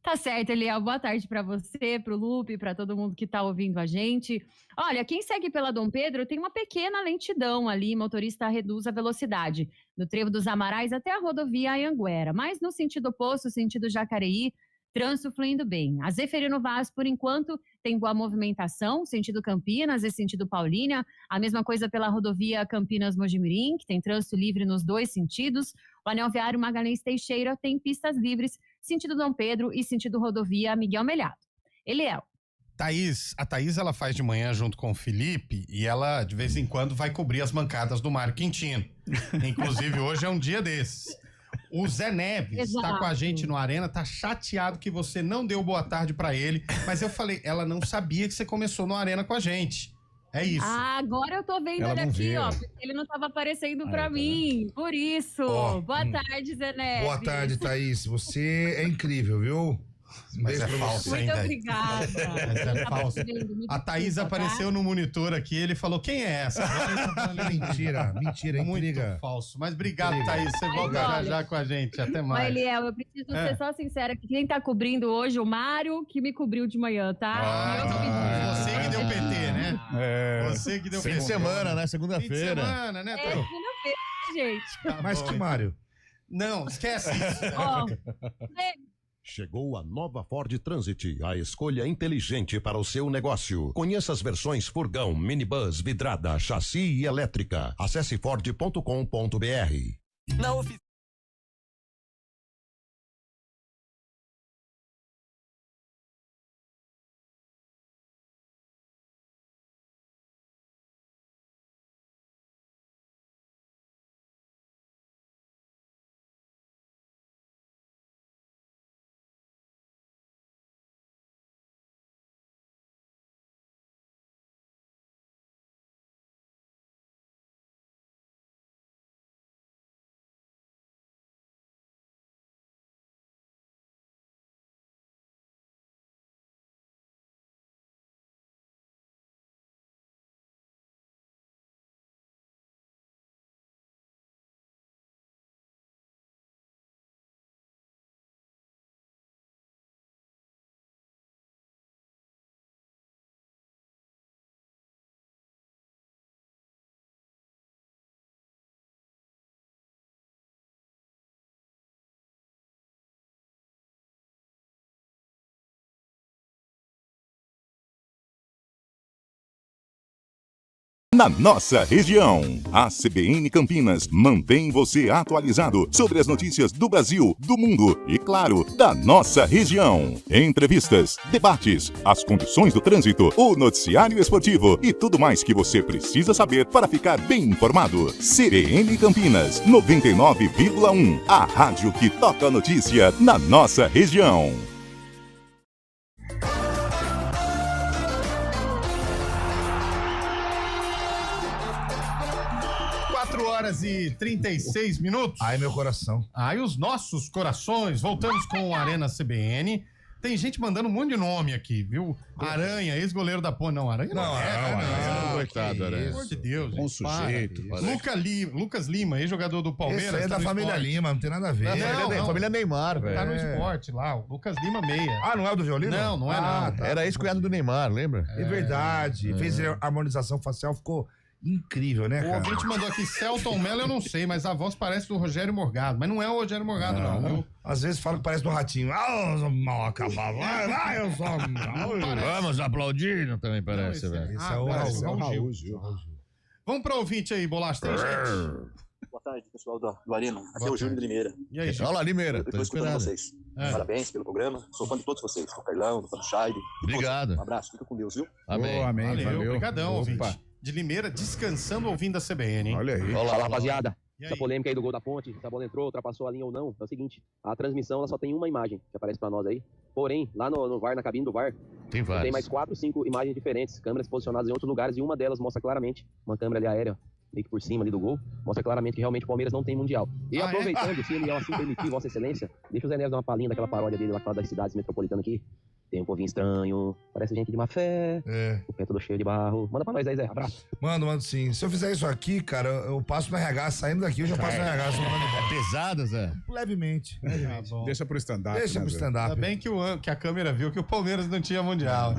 Tá certo, Eliel. Boa tarde para você, pro Lupe, para todo mundo que tá ouvindo a gente. Olha, quem segue pela Dom Pedro tem uma pequena lentidão ali, motorista reduz a velocidade do Trevo dos Amarais até a rodovia Anhanguera, mas no sentido oposto, sentido Jacareí, trânsito fluindo bem. A Zeferino Vaz, por enquanto, tem boa movimentação, sentido Campinas e sentido Paulínia. A mesma coisa pela rodovia Campinas-Mojimirim, que tem trânsito livre nos 2 sentidos. O anel viário Magalhães Teixeira tem pistas livres, sentido Dom Pedro e sentido rodovia Miguel Melhado. Eliel. A Thaís, ela faz de manhã junto com o Felipe e ela, de vez em quando, vai cobrir as mancadas do Mário Quintino. Inclusive, hoje é um dia desses. O Zé Neves tá com a gente no Arena, tá chateado que você não deu boa tarde pra ele, mas eu falei, ela não sabia que você começou no Arena com a gente. É isso. Ah, agora eu tô vendo Ela ele não aqui, vê. ó, porque ele não tava aparecendo pra mim, por isso. Boa tarde, Zé Neves. Boa tarde, Thaís. Você é incrível, viu? Mas é falso Muito ainda. obrigada. Mas é falso. A Thaís apareceu no monitor aqui, ele falou, quem é essa? Mentira, intriga. Muito falso. Mas obrigado, Intriga. Thaís. Você volta já olha. já com a gente. Até Mas, mais. Eliel, eu preciso ser só sincera que quem tá cobrindo hoje, o Mário, que me cobriu de manhã, tá? Você que deu PT, né? Você que deu Fim PT. de semana, né? Fim de Segunda-feira. semana, né, É, Thaís? segunda-feira, gente. Mas que Mário? Não, esquece isso. Ó, Chegou a nova Ford Transit, a escolha inteligente para o seu negócio. Conheça as versões furgão, minibus, vidrada, chassi e elétrica. Acesse ford.com.br. na nossa região. A CBN Campinas mantém você atualizado sobre as notícias do Brasil, do mundo e, claro, da nossa região. Entrevistas, debates, as condições do trânsito, o noticiário esportivo e tudo mais que você precisa saber para ficar bem informado. CBN Campinas 99,1, a rádio que toca a notícia na nossa região. 4h36 minutos. Ai, meu coração. Ai, os nossos corações. Voltamos com o Arena CBN. Tem gente mandando um monte de nome aqui, viu? Aranha, ex-goleiro da Ponte. Não, Aranha não é. Coitado, Aranha. Pelo amor de Deus, Bom gente. sujeito. Lucas Lima, ex-jogador do Palmeiras. Esse é da família Lima, não tem nada a ver. Não. Família Neymar, velho. Tá no esporte lá, o Lucas Lima meia. Ah, não é o do violino? Não é não. Tá. Era ex-cunhado do Neymar, lembra? É verdade. Fez harmonização facial, ficou incrível, né, O cara? ouvinte mandou aqui, Celton Mello, eu não sei, mas a voz parece do Rogério Morgado. Mas não é o Rogério Morgado, não, viu? Às vezes fala que parece do Ratinho. Ah, eu sou mal acabado. Vai, eu sou mal. Vamos aplaudir, não também parece, velho. Esse é o Raul Gil. Vamos para o ouvinte aí, Bolacha, tem gente? Boa tarde, pessoal do Arena. Aqui é o Júlio de Limeira. E aí, Olá, Limeira. Eu tô escutando vocês. Parabéns pelo programa. Sou fã de todos vocês. Do Carlão, do Chaide. Obrigado. Um abraço, fica com Deus, viu? Amém. Amém, valeu. Obrigadão, ouvinte. De Limeira, descansando ouvindo a CBN, hein? Olha aí. Fala, rapaziada. Essa polêmica aí do gol da Ponte, se a bola entrou, ultrapassou a linha ou não, é o seguinte, a transmissão ela só tem uma imagem que aparece pra nós aí, porém, lá no VAR, na cabine do VAR, tem mais 4, 5 imagens diferentes, câmeras posicionadas em outros lugares, e uma delas mostra claramente, uma câmera ali aérea, meio que por cima ali do gol, mostra claramente que realmente o Palmeiras não tem Mundial. E aproveitando, se ele é assim permitir, Vossa Excelência, deixa o Zé Neves dar uma palhinha daquela paródia dele lá das cidades metropolitanas aqui. Tem um povinho estranho, parece gente de má fé, o pé todo cheio de barro. Manda pra nós aí, Zé, abraço. Mando sim. Se eu fizer isso aqui, cara, eu passo no RH, saindo daqui eu já passo no RH. É pesado, Zé? Levemente. Deixa pro stand-up. Deixa pro stand-up. Ainda bem que a câmera viu que o Palmeiras não tinha Mundial.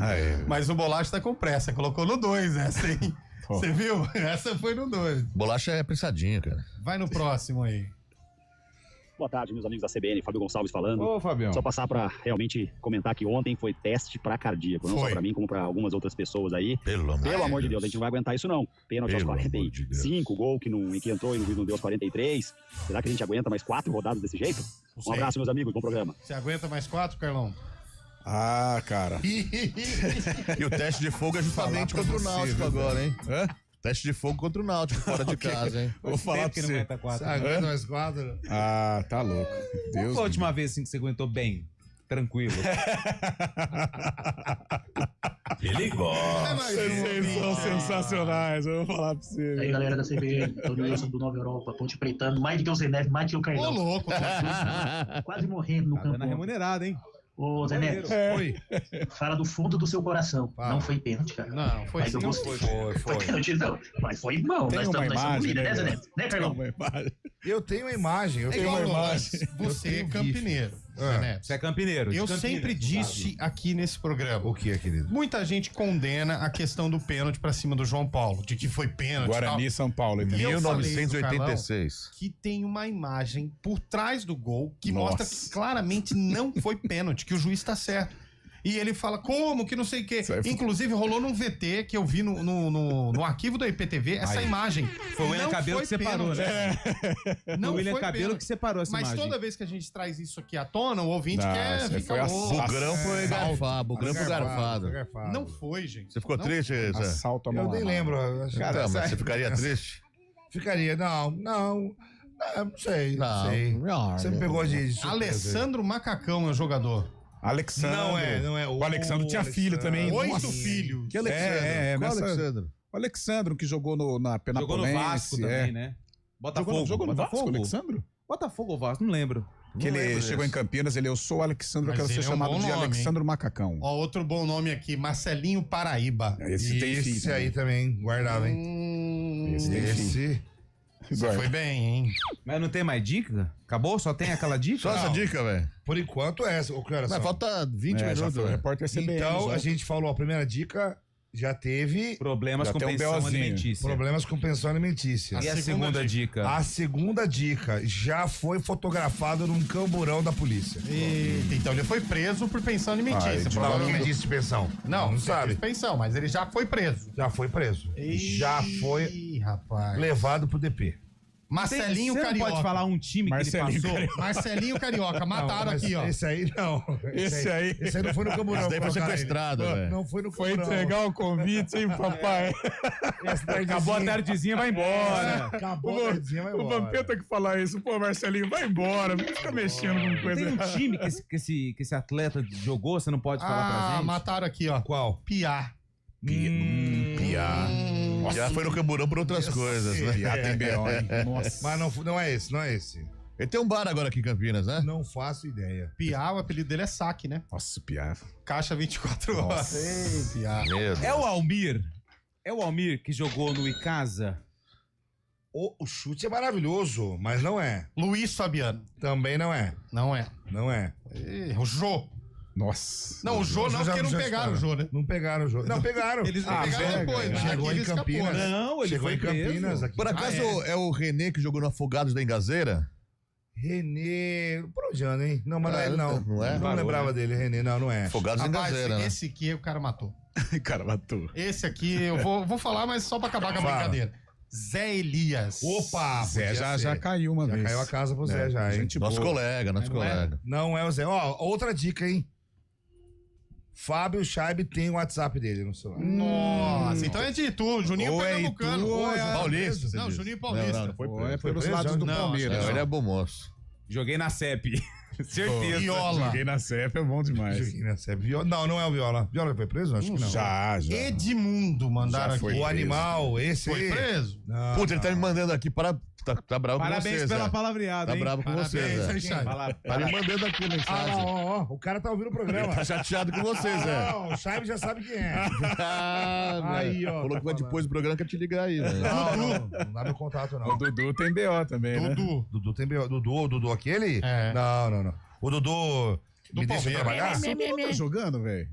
Mas o Bolacha tá com pressa, colocou no 2 essa, hein? Você viu? Essa foi no 2. Bolacha é apressadinha, cara. Vai no próximo aí. Boa tarde, meus amigos da CBN, Fábio Gonçalves falando. Ô, Fabião. Só passar pra realmente comentar que ontem foi teste pra cardíaco, não só pra mim, como pra algumas outras pessoas aí. Pelo amor de Deus, a gente não vai aguentar isso não. Pênalti aos 45, gol que entrou e não deu aos 43. Será que a gente aguenta mais 4 rodadas desse jeito? Um abraço, meus amigos, bom programa. Você aguenta mais 4, Carlão? Ah, cara. E o teste de fogo é justamente contra o Náutico agora, hein? Teste de fogo contra o Náutico, fora de casa, hein? Vou falar pra você. Você aguenta mais 4? Ah, tá louco. Qual foi a última vez assim, que você aguentou bem? Tranquilo. Ele gosta. Vocês são sensacionais, eu vou falar pra você. E aí, galera da CBN, Tony Wilson do Nova Europa, Ponte Pretano, mais do que o Zé Neves, mais do que o Carlão. Ô, louco. Quase morrendo no campo. Tá remunerado, hein? Ô, Zé Neves, fala do fundo do seu coração. Não foi pênalti, cara. Não, foi sim. Foi pênalti, não. Mas foi bom. Tem Nós uma estamos imagem, né, Zé Neves? Né, Carlão? Eu tenho uma imagem. Eu É tenho igual uma nós. imagem. Você é campineiro. Zé Neves. Você é campineiro. Eu de sempre Campinas, disse aqui nesse programa. O que, querido? Muita gente condena a questão do pênalti pra cima do João Paulo, de que foi pênalti. Guarani, São Paulo. E eu falei pro 1986. Carlão que tem uma imagem por trás do gol que mostra que claramente não foi pênalti, que o juiz tá certo. E ele fala, como que não sei o quê. Inclusive, rolou num VT que eu vi no arquivo da IPTV essa imagem. Foi o William Cabelo que separou, né? Não foi o William foi Cabelo pênalti. que separou essa imagem. Mas toda vez que a gente traz isso aqui à tona, o ouvinte quer ficar louco. Bugrão foi garfado. Bugrão foi garfado. Não foi, gente. Você ficou triste, Zé? Assalto a mão. Eu nem lembro. Cara, mas você ficaria triste? Ficaria, não sei. Você me pegou de Alessandro Macacão é o jogador. Alexandre. Não é. O Alexandre tinha filho também. 8 filhos. Que Alexandre? Qual Alexandre? O Alexandre, que jogou na Penapolense. Jogou no Vasco também, né? Botafogo. Jogou no Vasco, Alexandre? Botafogo ou Vasco, não lembro. Que ele chegou em Campinas, eu sou o Alexandre, eu quero ser chamado de Alexandre Macacão. Ó, outro bom nome aqui, Marcelinho Paraíba. Esse tem filho. Esse aí também, guardava, hein? Esse tem filho. Você foi bem, hein? Mas não tem mais dica? Acabou? Só tem aquela dica? Só essa dica, velho. Por enquanto é essa. Mas falta 20 minutos. O repórter CBN. Então, a gente falou a primeira dica Já teve problemas com pensão alimentícia. Problemas com pensão alimentícia. E a segunda dica? A segunda dica, já foi fotografado num camburão da polícia. Então ele foi preso por pensão alimentícia. Quem disse pensão? Não sabe. Pensão, mas ele já foi preso. Já foi preso. Já foi levado pro DP. Marcelinho Você Carioca. Não pode falar um time que ele passou? Carioca. Marcelinho Carioca, mataram aqui, ó. Esse aí não. Esse aí não foi no camburão. Esse daí foi sequestrado, velho. Não foi no camburão. Foi entregar o convite, hein, papai? Acabou a tardezinha, vai embora. Acabou a tardezinha, vai embora. O Vampeta que falar isso. Pô, Marcelinho, vai embora. Não fica mexendo com coisa Tem um errada. time que esse atleta jogou, você não pode falar pra gente? Mataram aqui, ó. Qual? Piá. Piá. Já foi no camburão por outras coisas, né? Piá tem B.O., hein? Nossa. Mas não é esse. Ele tem um bar agora aqui em Campinas, né? Não faço ideia. Piá, o apelido dele é Saque, né? Nossa, Piá. Caixa 24 horas. Ei, Piá. É o Almir? É o Almir que jogou no Icasa? O chute é maravilhoso, mas não é. Luiz Fabiano. Também não é. Não é. Não é. O Jô. Nossa. Não, o Jô não, porque não pegaram o Jô, né? Não pegaram o Jô. Não, pegaram. Eles pegaram depois, né? Chegou em Campinas. Não, ele chegou foi em Campinas. preso. Aqui. Por acaso é o René que jogou no Afogados da Engazeira? Renê. Por onde anda, hein? Não, mas não é ele, não. Não é? Não lembrava dele, Renê. Não é. Afogados da Engazeira, né? Esse aqui o cara matou. O cara matou. Esse aqui, eu vou falar, mas só pra acabar com a brincadeira. Zé Elias. Opa! Zé já caiu uma vez. Já caiu a casa pro Zé, já, hein? Nosso colega. Não é o Zé. Ó, outra dica, hein? Fábio Scheib tem o WhatsApp dele no celular. Nossa, então é de Itu, Juninho Pernambucano. Paulista. Não, Juninho Paulista. Foi pelos lados do Palmeiras. Ele é bom moço. Joguei na CEP. Certeza. Viola. Joguei na CEP, é bom demais. Joguei na CEP. Não é o Viola. Viola foi preso? Acho que não. Já. Edmundo mandaram aqui. O animal, esse foi preso? Não, Puta, ele tá me mandando aqui para... Tá bravo com você, Parabéns pela Zé. palavreada, Tá hein? bravo com você, Zé. Tá me mandando aqui a mensagem. O cara tá ouvindo o programa. Ele tá chateado com você, Zé. Não, o Scheib já sabe quem é. Aí, ó. Falou que vai depois do programa quer te ligar aí, velho. Não dá meu contato, não. O Dudu tem B.O. também, né? Dudu tem B.O. O Dudu aquele? É. Não. O Dudu me deixa Palmeiras. trabalhar? Você não tá jogando, velho?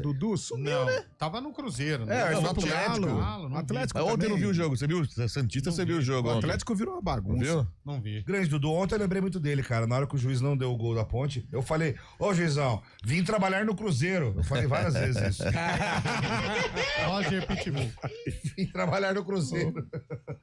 Dudu sumiu, né? Tava no Cruzeiro, né? É, No foi pro Atlético. Galo. Não Atlético Mas ontem também. não viu o jogo. Você viu? Santista, você viu o jogo O ontem. Atlético virou uma bagunça. Viu? Não vi. Grande Dudu, ontem eu lembrei muito dele, cara. Na hora que o juiz não deu o gol da Ponte, eu falei: ô juizão, vim trabalhar no Cruzeiro. Eu falei várias vezes isso. Roger Pitbull. Vim trabalhar no Cruzeiro.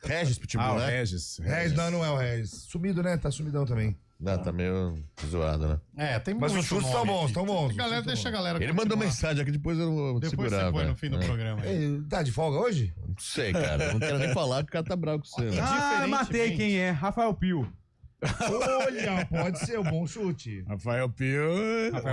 Regis Pitbull, O né? Regis. Regis, não é o Regis. Sumido, né? Tá sumidão também. Não, tá meio zoado, né? É, tem Mas muito os chutes nome estão bons, aqui. estão bons. Galera, deixa a galera Ele mandou continuar. mensagem aqui, depois eu vou Depois segurar, você põe velho. no fim do programa. Ei, tá de folga hoje? Não sei, cara. Não quero nem falar que o cara tá bravo com você. né? Matei quem é. Rafael Pio. Olha, pode ser um bom chute. Rafael Pio.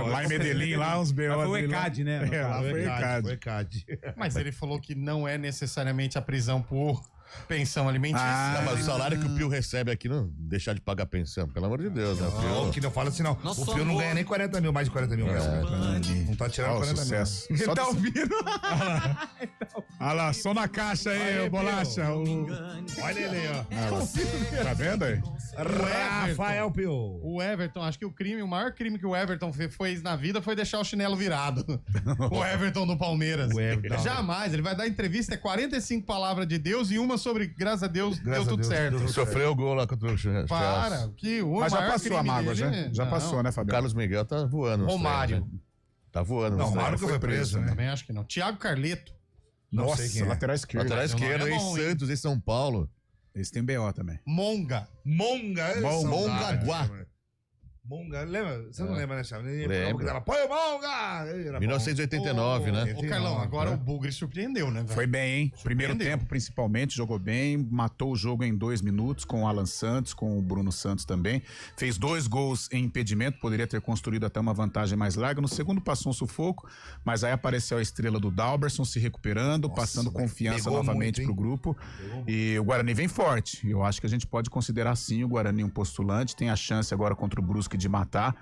Lá em Medellín, lá uns B.O. Mas foi o dele lá. ECAD, né? É, lá foi o ECAD. Foi ECAD. Mas ele falou que não é necessariamente a prisão por pensão alimentícia. Não, mas o salário que o Pio recebe aqui, não deixar de pagar pensão, pelo amor de Deus, né? O Pio- Não, que não fala assim, não. O Pio não ganha nem 40 mil, mais de 40 mil. Não tá tirando Ó, 40 sucesso. mil. Só Tá de- ouvindo? Olha lá, só na caixa aí, ô Bolacha. Olha ele aí, ó. Tá vendo aí? Rafael Pio. O Everton, acho que o maior crime que o Everton fez na vida foi deixar o chinelo virado. O Everton do Palmeiras. O Everton. Jamais, ele vai dar entrevista, é 45 palavras de Deus e uma sobre, graças a Deus, Graças deu a tudo Deus, certo. deu tudo Sofreu o gol lá contra o Chelsea. Para, que o Mas já maior passou a crime mágoa, dele, já? Já não. passou, né, O Fabiano? Carlos Miguel tá voando. nos Romário. treinos, né? Tá voando. Não, nos o Mário treinos. que foi preso, né? Também acho que não. Thiago Carleto. Não Nossa, sei quem é. lateral esquerdo. Lateral esquerdo, Não é em bom, hein? Santos, em São Paulo. Esse tem B.O. também. Monga. Monga. Mongaguá. Monga, lembra? Você não lembra, né, Chave? Lembro. Que dava, põe o Monga! Era bom. 1989, né? Ô, Carlão, agora o Bugre surpreendeu, né, velho? Foi bem, hein? Primeiro Surpreendeu. tempo, principalmente, jogou bem, matou o jogo em 2 minutos com o Alan Santos, com o Bruno Santos também. Fez 2 gols em impedimento, poderia ter construído até uma vantagem mais larga. No segundo passou um sufoco, mas aí apareceu a estrela do Dalberson se recuperando, passando confiança pegou novamente muito, pro grupo. E o Guarani vem forte. Eu acho que a gente pode considerar sim o Guarani um postulante. Tem a chance agora contra o Brusque de matar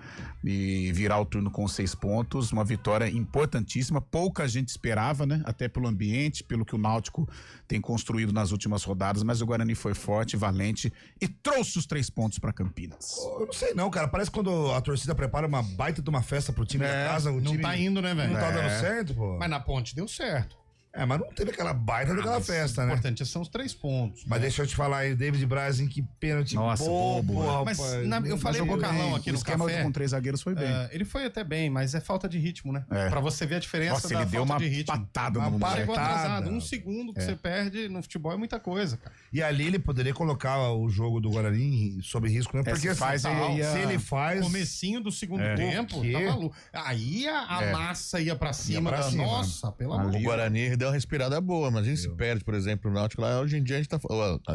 e virar o turno com 6 pontos. Uma vitória importantíssima. Pouca gente esperava, né? Até pelo ambiente, pelo que o Náutico tem construído nas últimas rodadas. Mas o Guarani foi forte, valente e trouxe os 3 pontos para Campinas. Eu não sei não, cara. Parece quando a torcida prepara uma baita de uma festa pro time da casa. O Não time tá indo, né, velho? não tá dando certo, pô. Mas na Ponte deu certo. Mas não teve aquela baita daquela festa, né? O importante são os 3 pontos. Mas deixa eu te falar aí, David Braz, que pênalti bobo, rapaz. Mas eu falei pro Carlão aqui no esquema café. com 3 zagueiros foi bem. Ele foi até bem, mas é falta de ritmo, né? Pra você ver a diferença da ele deu falta uma de ritmo. patada no mundo. Chegou atrasado. 1 segundo que você perde no futebol é muita coisa, cara. E ali ele poderia colocar o jogo do Guarani sob risco, né? Porque se ele faz... Comecinho do segundo tempo, tá maluco. Aí a massa ia pra cima. Nossa, pelo amor de Deus. O Guarani deu uma respirada boa, mas a gente se perde, por exemplo, o Náutico lá. Hoje em dia a gente tá...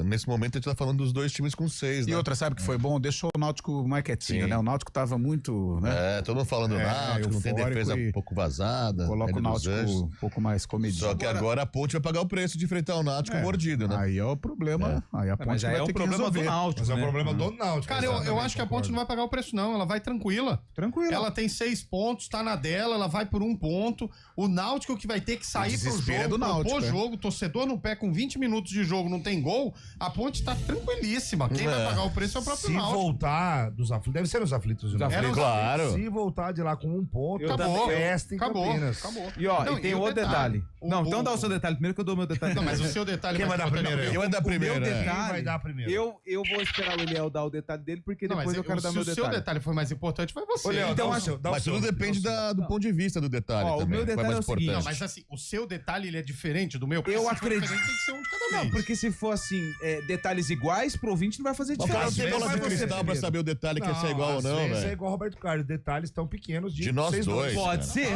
Nesse momento a gente tá falando dos 2 times com 6, né? E outra, sabe que foi bom? Deixou o Náutico mais quietinho, né? O Náutico tava muito, né? Todo mundo falando do Náutico, não tem defesa um pouco vazada. Coloca o Náutico um pouco mais comedido. Só que agora a Ponte vai pagar o preço de enfrentar o Náutico mordido, né? Aí é o problema. Aí a Ponte vai ter que resolver. Mas é o problema do Náutico. Cara, eu acho que a Ponte não vai pagar o preço, não. Ela vai tranquila. Ela tem 6 pontos, tá na dela, ela vai por 1 ponto. O Náutico que vai ter que sair pro jogo, propor jogo, torcedor no pé com 20 minutos de jogo, não tem gol, a Ponte tá tranquilíssima. Quem vai pagar o preço é o próprio Náutico. Se voltar dos aflitos, deve ser os aflitos. Claro. Se voltar de lá com 1 ponto, acabou. Festa em Campinas. Acabou. E tem outro detalhe. Não, então dá o seu detalhe primeiro que eu dou o meu detalhe. Não, mas o seu detalhe Quem vai dar primeiro? Quem vai dar primeiro? O meu detalhe, Quem vai dar primeiro? Eu vou esperar o Eliel dar o detalhe dele, porque depois eu quero dar meu Se o detalhe. seu detalhe foi mais importante, foi você. Então, mas tudo depende do ponto de vista do detalhe também. O meu detalhe é o seguinte. Não, mas assim, o seu detalhe ele é diferente do meu? Eu acredito. Tem que ser um de cada vez. Não, porque se for assim, detalhes iguais, pro ouvinte não vai fazer O diferença. cara tem bola de cristal pra saber o detalhe que é igual ou não, Isso é velho. igual o Roberto Carlos, detalhes tão pequenos De nós dois. Pode ser.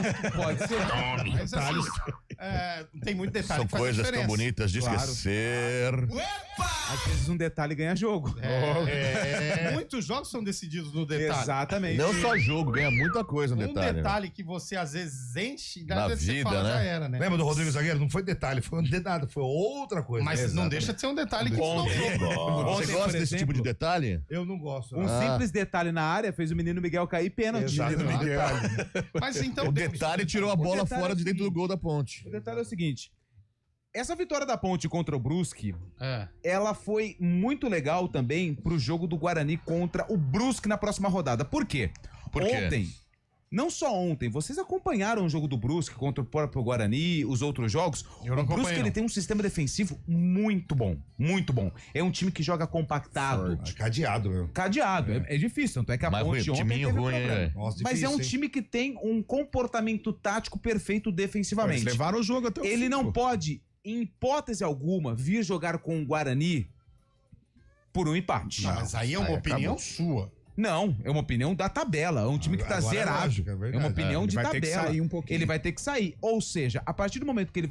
Mas assim, tem muito detalhe. São coisas tão bonitas de esquecer. Às vezes um detalhe ganha jogo. Muitos jogos são decididos no detalhe. Exatamente. Não só jogo, ganha muita coisa no detalhe. Um detalhe que você às vezes enche, na vida, fala, né? Já era, né? Lembra do Rodrigo Zagueiro? Não foi detalhe, foi um dedado, foi outra coisa. Mas não deixa de ser um detalhe que não Você gosta desse tipo de detalhe? Eu não gosto. Um simples detalhe na área fez o menino Miguel cair pênalti. Mas então o detalhe tirou a bola fora de dentro do gol da Ponte. O detalhe é o seguinte. Essa vitória da Ponte contra o Brusque, ela foi muito legal também pro jogo do Guarani contra o Brusque na próxima rodada. Por quê? Ontem, não só ontem, vocês acompanharam o jogo do Brusque contra o próprio Guarani, os outros jogos. O Brusque ele tem um sistema defensivo muito bom, muito bom. É um time que joga compactado. Cadeado, meu. Cadeado, é difícil, tanto é que a Ponte ontem teve problema. Mas é um time que tem um comportamento tático perfeito defensivamente. Eles levaram o jogo até o Ele não pode, em hipótese alguma, vir jogar com o Guarani por um empate. Mas aí é uma opinião sua. Não, é uma opinião da tabela. É um time que tá zerado. lógico, É uma opinião de Ele vai ter que tabela. sair um pouquinho. Ele vai ter que sair. Ou seja, a partir do momento que ele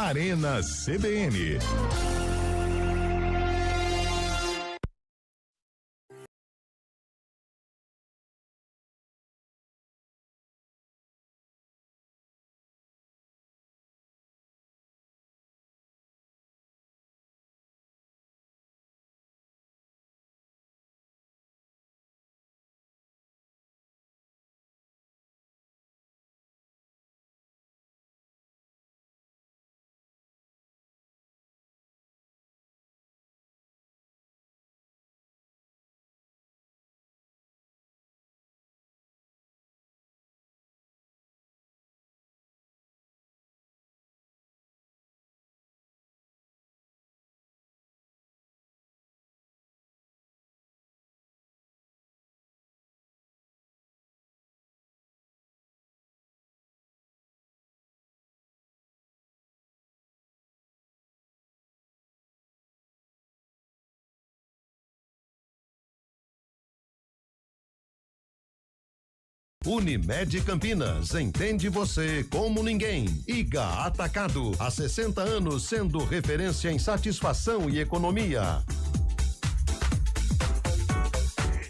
Arena CBN. Unimed Campinas, entende você como ninguém. Iga Atacado, há 60 anos sendo referência em satisfação e economia.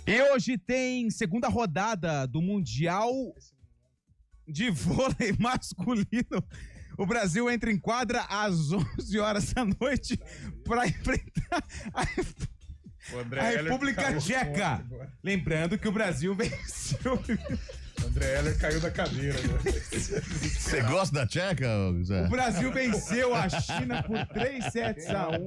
E hoje tem segunda rodada do Mundial de Vôlei Masculino. O Brasil entra em quadra às 11 horas da noite para enfrentar a República Tcheca. Lembrando que o Brasil venceu. O André Heller caiu da cadeira. Você gosta da Tcheca, Zé? O Brasil venceu a China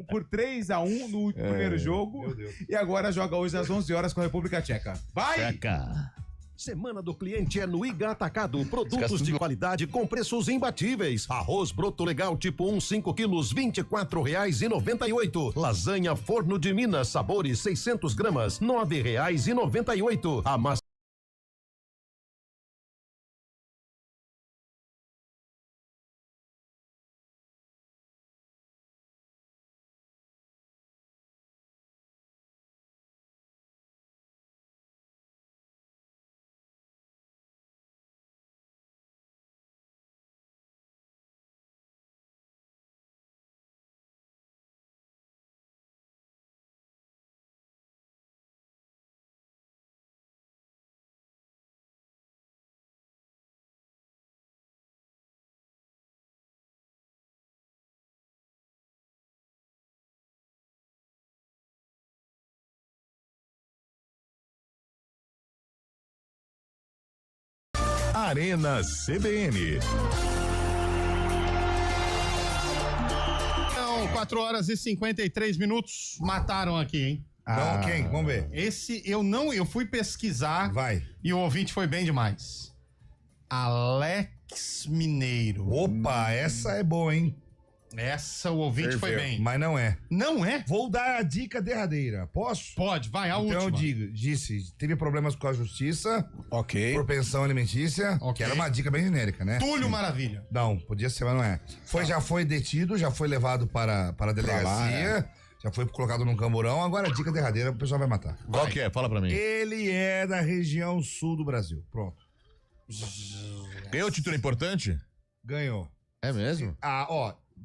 por 3-1 no primeiro jogo. E agora joga hoje às 11 horas com a República Tcheca. Vai! Tcheca. Semana do cliente é no Iga Atacado. Produtos de qualidade com preços imbatíveis. Arroz broto legal tipo 1, 5 quilos, R$24,98. Lasanha Forno de Minas, sabores 600 gramas, R$9,98. A massa Arena CBN. Então, 4 horas e 53 minutos. Mataram aqui, hein? Então, quem? Vamos ver. Esse eu fui pesquisar. Vai. E o ouvinte foi bem demais. Alex Mineiro. Opa, essa é boa, hein? Essa o ouvinte foi bem. Mas não é. Não é? Vou dar a dica derradeira. Posso? Pode, vai, a última. Então eu disse, teve problemas com a justiça. Ok. Por pensão alimentícia. Ok. Que era uma dica bem genérica, né? Túlio Maravilha. Não, podia ser, mas não é. Já foi detido, já foi levado para a delegacia. Já foi colocado num camburão. Agora a dica derradeira, o pessoal vai matar. Qual que é? Fala pra mim. Ele é da região sul do Brasil. Pronto. Ganhou o título importante? Ganhou. É mesmo?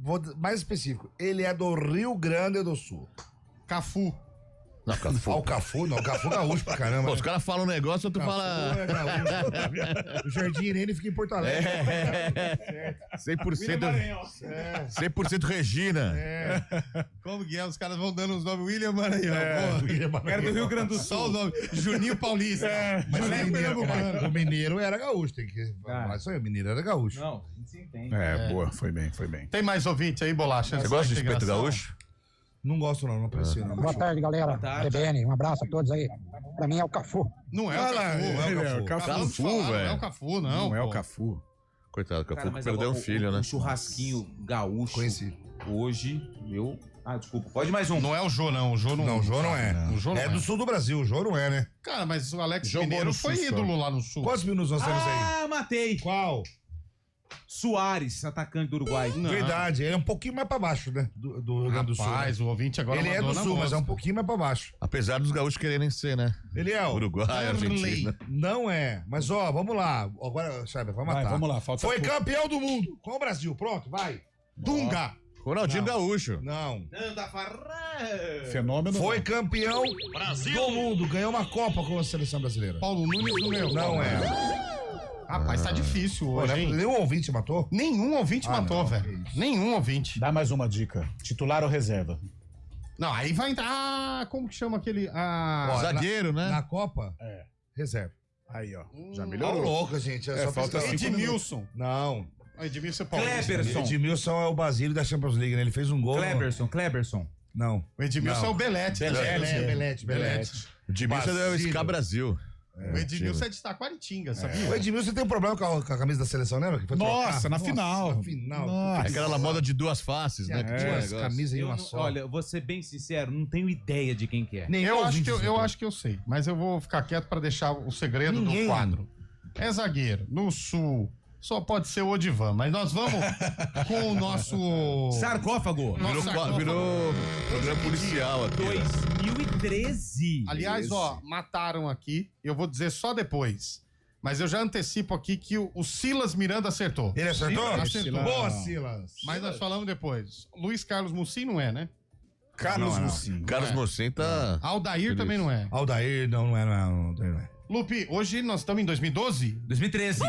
Vou mais específico. Ele é do Rio Grande do Sul. Cafu. Não, Cafu. O Cafu, não. O Cafu gaúcho pra caramba. Pô, os caras falam um negócio, tu Cafu fala. É gaúcho. O Jardim Irene fica em Porto Alegre. 100% Regina. Como que é? Os caras vão dando os nomes. William Maranhão. Era do Rio Grande do Sul. Só o nome. Juninho Paulista. Mas o mineiro era gaúcho. Tem que falar isso aí. O mineiro era gaúcho. Não, a gente se entende. Boa. Foi bem, foi bem. Tem mais ouvinte aí, Bolacha? Você gosta de espeto gaúcho? Não gosto não aprecio não. Boa tarde, galera. TBN, um abraço a todos aí. Pra mim é o Cafu. Não é o Cafu. Cafu, velho. Não é o Cafu, não. Não é o Cafu. Coitado, o Cafu Mas perdeu um filho, né? Um churrasquinho gaúcho. Conheci. Hoje, desculpa. Pode mais um. Não é o Jô, não. O Jô não, Não, o Jô não é. O Jô não é do sul do Brasil. O Jô não é, né? Cara, mas o Alex Jogou Mineiro no foi sul, ídolo só. lá no sul. Quantos minutos nós temos aí? Matei. Qual? Soares, atacante do Uruguai. Não. Verdade, ele é um pouquinho mais pra baixo, né? Do Rio Grande do Sul. Rapaz, né? o ouvinte agora Ele é do mandou na sul, mas mosca. é um pouquinho mais pra baixo. Apesar dos gaúchos quererem ser, né? Ele é o Uruguai, Argentina. Não é. Mas, vamos lá. Agora, sabe, vamos matar. Vamos lá, falta Foi pouco. campeão do mundo com o Brasil. Pronto, vai. Dunga. Ronaldinho Gaúcho. Não. Fenômeno. Foi campeão do mundo, ganhou uma Copa com a seleção brasileira. Paulo Nunes não ganhou. Não é. Rapaz, tá difícil hoje, hein? Nenhum ouvinte matou? Nenhum ouvinte matou, velho. Nenhum ouvinte. Dá mais uma dica. Titular ou reserva? Não, aí vai entrar... como que chama aquele... Zagueiro, né? Na Copa? É. Reserva. Aí, ó. Já Tá melhorou. louco, gente. Falta 5 Edmilson. Não. Edmilson é Paulo. Kleberson. Edmilson é o Basílio da Champions League, né? Ele fez um gol. Kleberson. Não. O Edmilson é o Belete. Belete. O Edmilson é o SK Brasil. O Edmilson é de Taquaritinga, sabia? O Edmilson tem um problema com a camisa da seleção, lembra? Que foi Nossa, na final. Na final. Nossa. Aquela moda de duas faces, né? Duas camisas em uma só. Olha, vou ser bem sincero, não tenho ideia de quem que é. Eu acho que eu sei, mas eu vou ficar quieto pra deixar o segredo do quadro. É zagueiro, no Sul. Só pode ser o Odivan, mas nós vamos com o nosso... Sarcófago. Virou programa policial aqui. 2013. Aliás, ó, mataram aqui, eu vou dizer só depois. Mas eu já antecipo aqui que o Silas Miranda acertou. Ele acertou? Acertou. Boa, Silas. Mas nós falamos depois. Luiz Carlos Mussim não é, né? Carlos Mussim. Carlos Mussim tá... Aldair também não é. Aldair não é. Lupe, hoje nós estamos em 2012? 2013.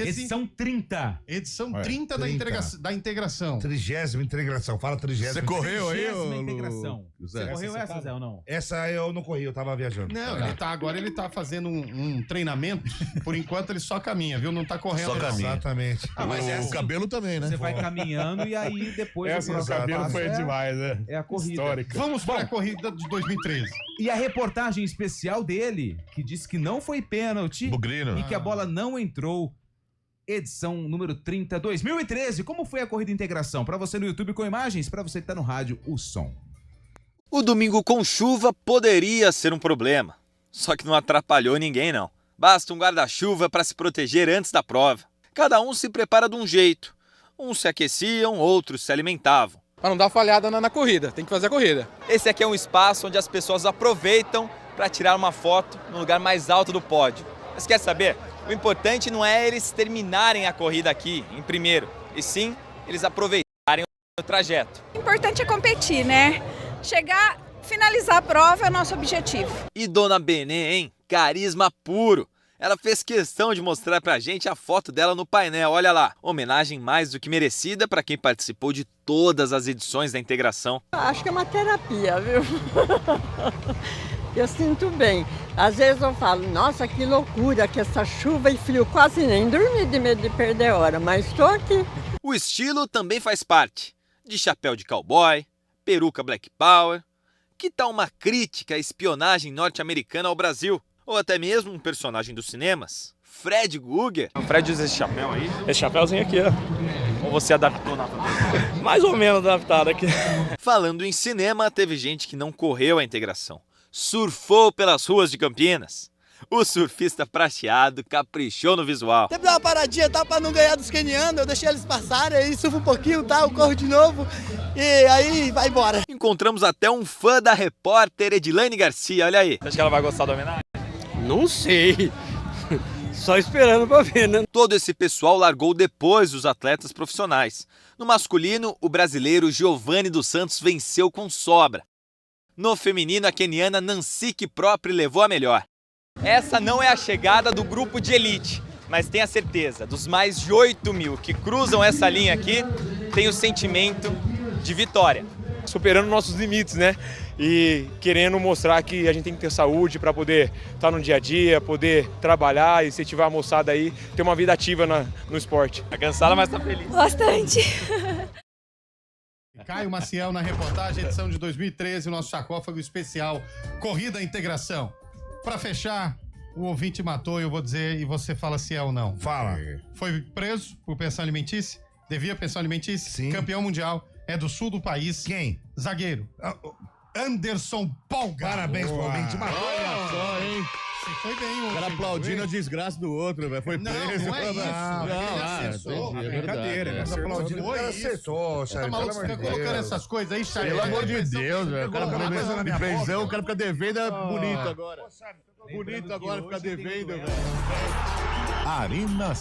Edição 30. Edição 30 da integração. 30ª integração. Fala 30ª. Você correu aí, ô integração. Zé? Você correu essa, Zé, ou não? Essa eu não corri, eu tava viajando. Não, agora ele tá fazendo um treinamento. Por enquanto ele só caminha, viu? Não tá correndo. Só caminha. Exatamente. Mas o cabelo também, né? Você vai caminhando e aí depois... Essa no cabelo foi demais, né? É a corrida. Histórica. Vamos para a corrida de 2013. E a reportagem especial dele, que disse que não foi pênalti Bugrino. e que a bola não entrou. Edição número 30, 2013. Como foi a corrida de integração? Para você no YouTube com imagens, para você que tá no rádio, o som. O domingo com chuva poderia ser um problema. Só que não atrapalhou ninguém, não. Basta um guarda-chuva para se proteger antes da prova. Cada um se prepara de um jeito. Uns se aqueciam, outros se alimentavam. Para não dar falhada na corrida, tem que fazer a corrida. Esse aqui é um espaço onde as pessoas aproveitam para tirar uma foto no lugar mais alto do pódio. Mas quer saber? O importante não é eles terminarem a corrida aqui em primeiro, e sim eles aproveitarem o trajeto. O importante é competir, né? Chegar, finalizar a prova é o nosso objetivo. E Dona Benê, hein? Carisma puro. Ela fez questão de mostrar pra gente a foto dela no painel, olha lá. Homenagem mais do que merecida para quem participou de todas as edições da integração. Acho que é uma terapia, viu? Eu sinto bem. Às vezes eu falo, nossa, que loucura, que essa chuva e frio, quase nem dormi de medo de perder hora, mas estou aqui. O estilo também faz parte. De chapéu de cowboy, peruca Black Power. Que tal uma crítica à espionagem norte-americana ao Brasil? Ou até mesmo um personagem dos cinemas, Fred Guger. O Fred usa esse chapéu aí? Esse chapéuzinho aqui, ó. Ou você adaptou na... Mais ou menos adaptado aqui. Falando em cinema, teve gente que não correu a integração. Surfou pelas ruas de Campinas. O surfista prateado caprichou no visual. Sempre dá uma paradinha, tá? Pra não ganhar dos quenianos, eu deixei eles passarem, aí surfo um pouquinho, tá? Eu corro de novo e aí vai embora. Encontramos até um fã da repórter Edilane Garcia, olha aí. Acho que ela vai gostar da homenagem? Não sei. Só esperando pra ver, né? Todo esse pessoal largou depois dos atletas profissionais. No masculino, o brasileiro Giovanni dos Santos venceu com sobra. No feminino, a queniana Nancy Kiprop levou a melhor. Essa não é a chegada do grupo de elite, mas tenha certeza, dos mais de 8 mil que cruzam essa linha aqui, tem o sentimento de vitória. Superando nossos limites, né? E querendo mostrar que a gente tem que ter saúde para poder estar no dia a dia, poder trabalhar e incentivar a moçada aí, ter uma vida ativa no esporte. Tá cansada, mas tá feliz. Bastante. Caio Maciel na reportagem, edição de 2013, o nosso sarcófago especial, Corrida Integração. Para fechar, o ouvinte matou, eu vou dizer, e você fala se é ou não. Fala. Foi preso por pensão alimentícia? Devia pensão alimentícia? Sim. Campeão mundial. É do sul do país. Quem? Zagueiro. Anderson Polga. Parabéns pro ouvinte. Matou. Olha só, hein? Você foi bem hoje. O cara aplaudindo a desgraça do outro, velho. Foi preso. Não é isso. Não, é brincadeira. Ele aplaudindo. O cara acertou, Charlie. Tá maluco, fica colocando essas coisas aí, Charlie. Pelo amor de Deus, velho. O cara fica de pensão, o cara fica devendo, é bonito agora. Bonito agora ficar devendo, velho. Arena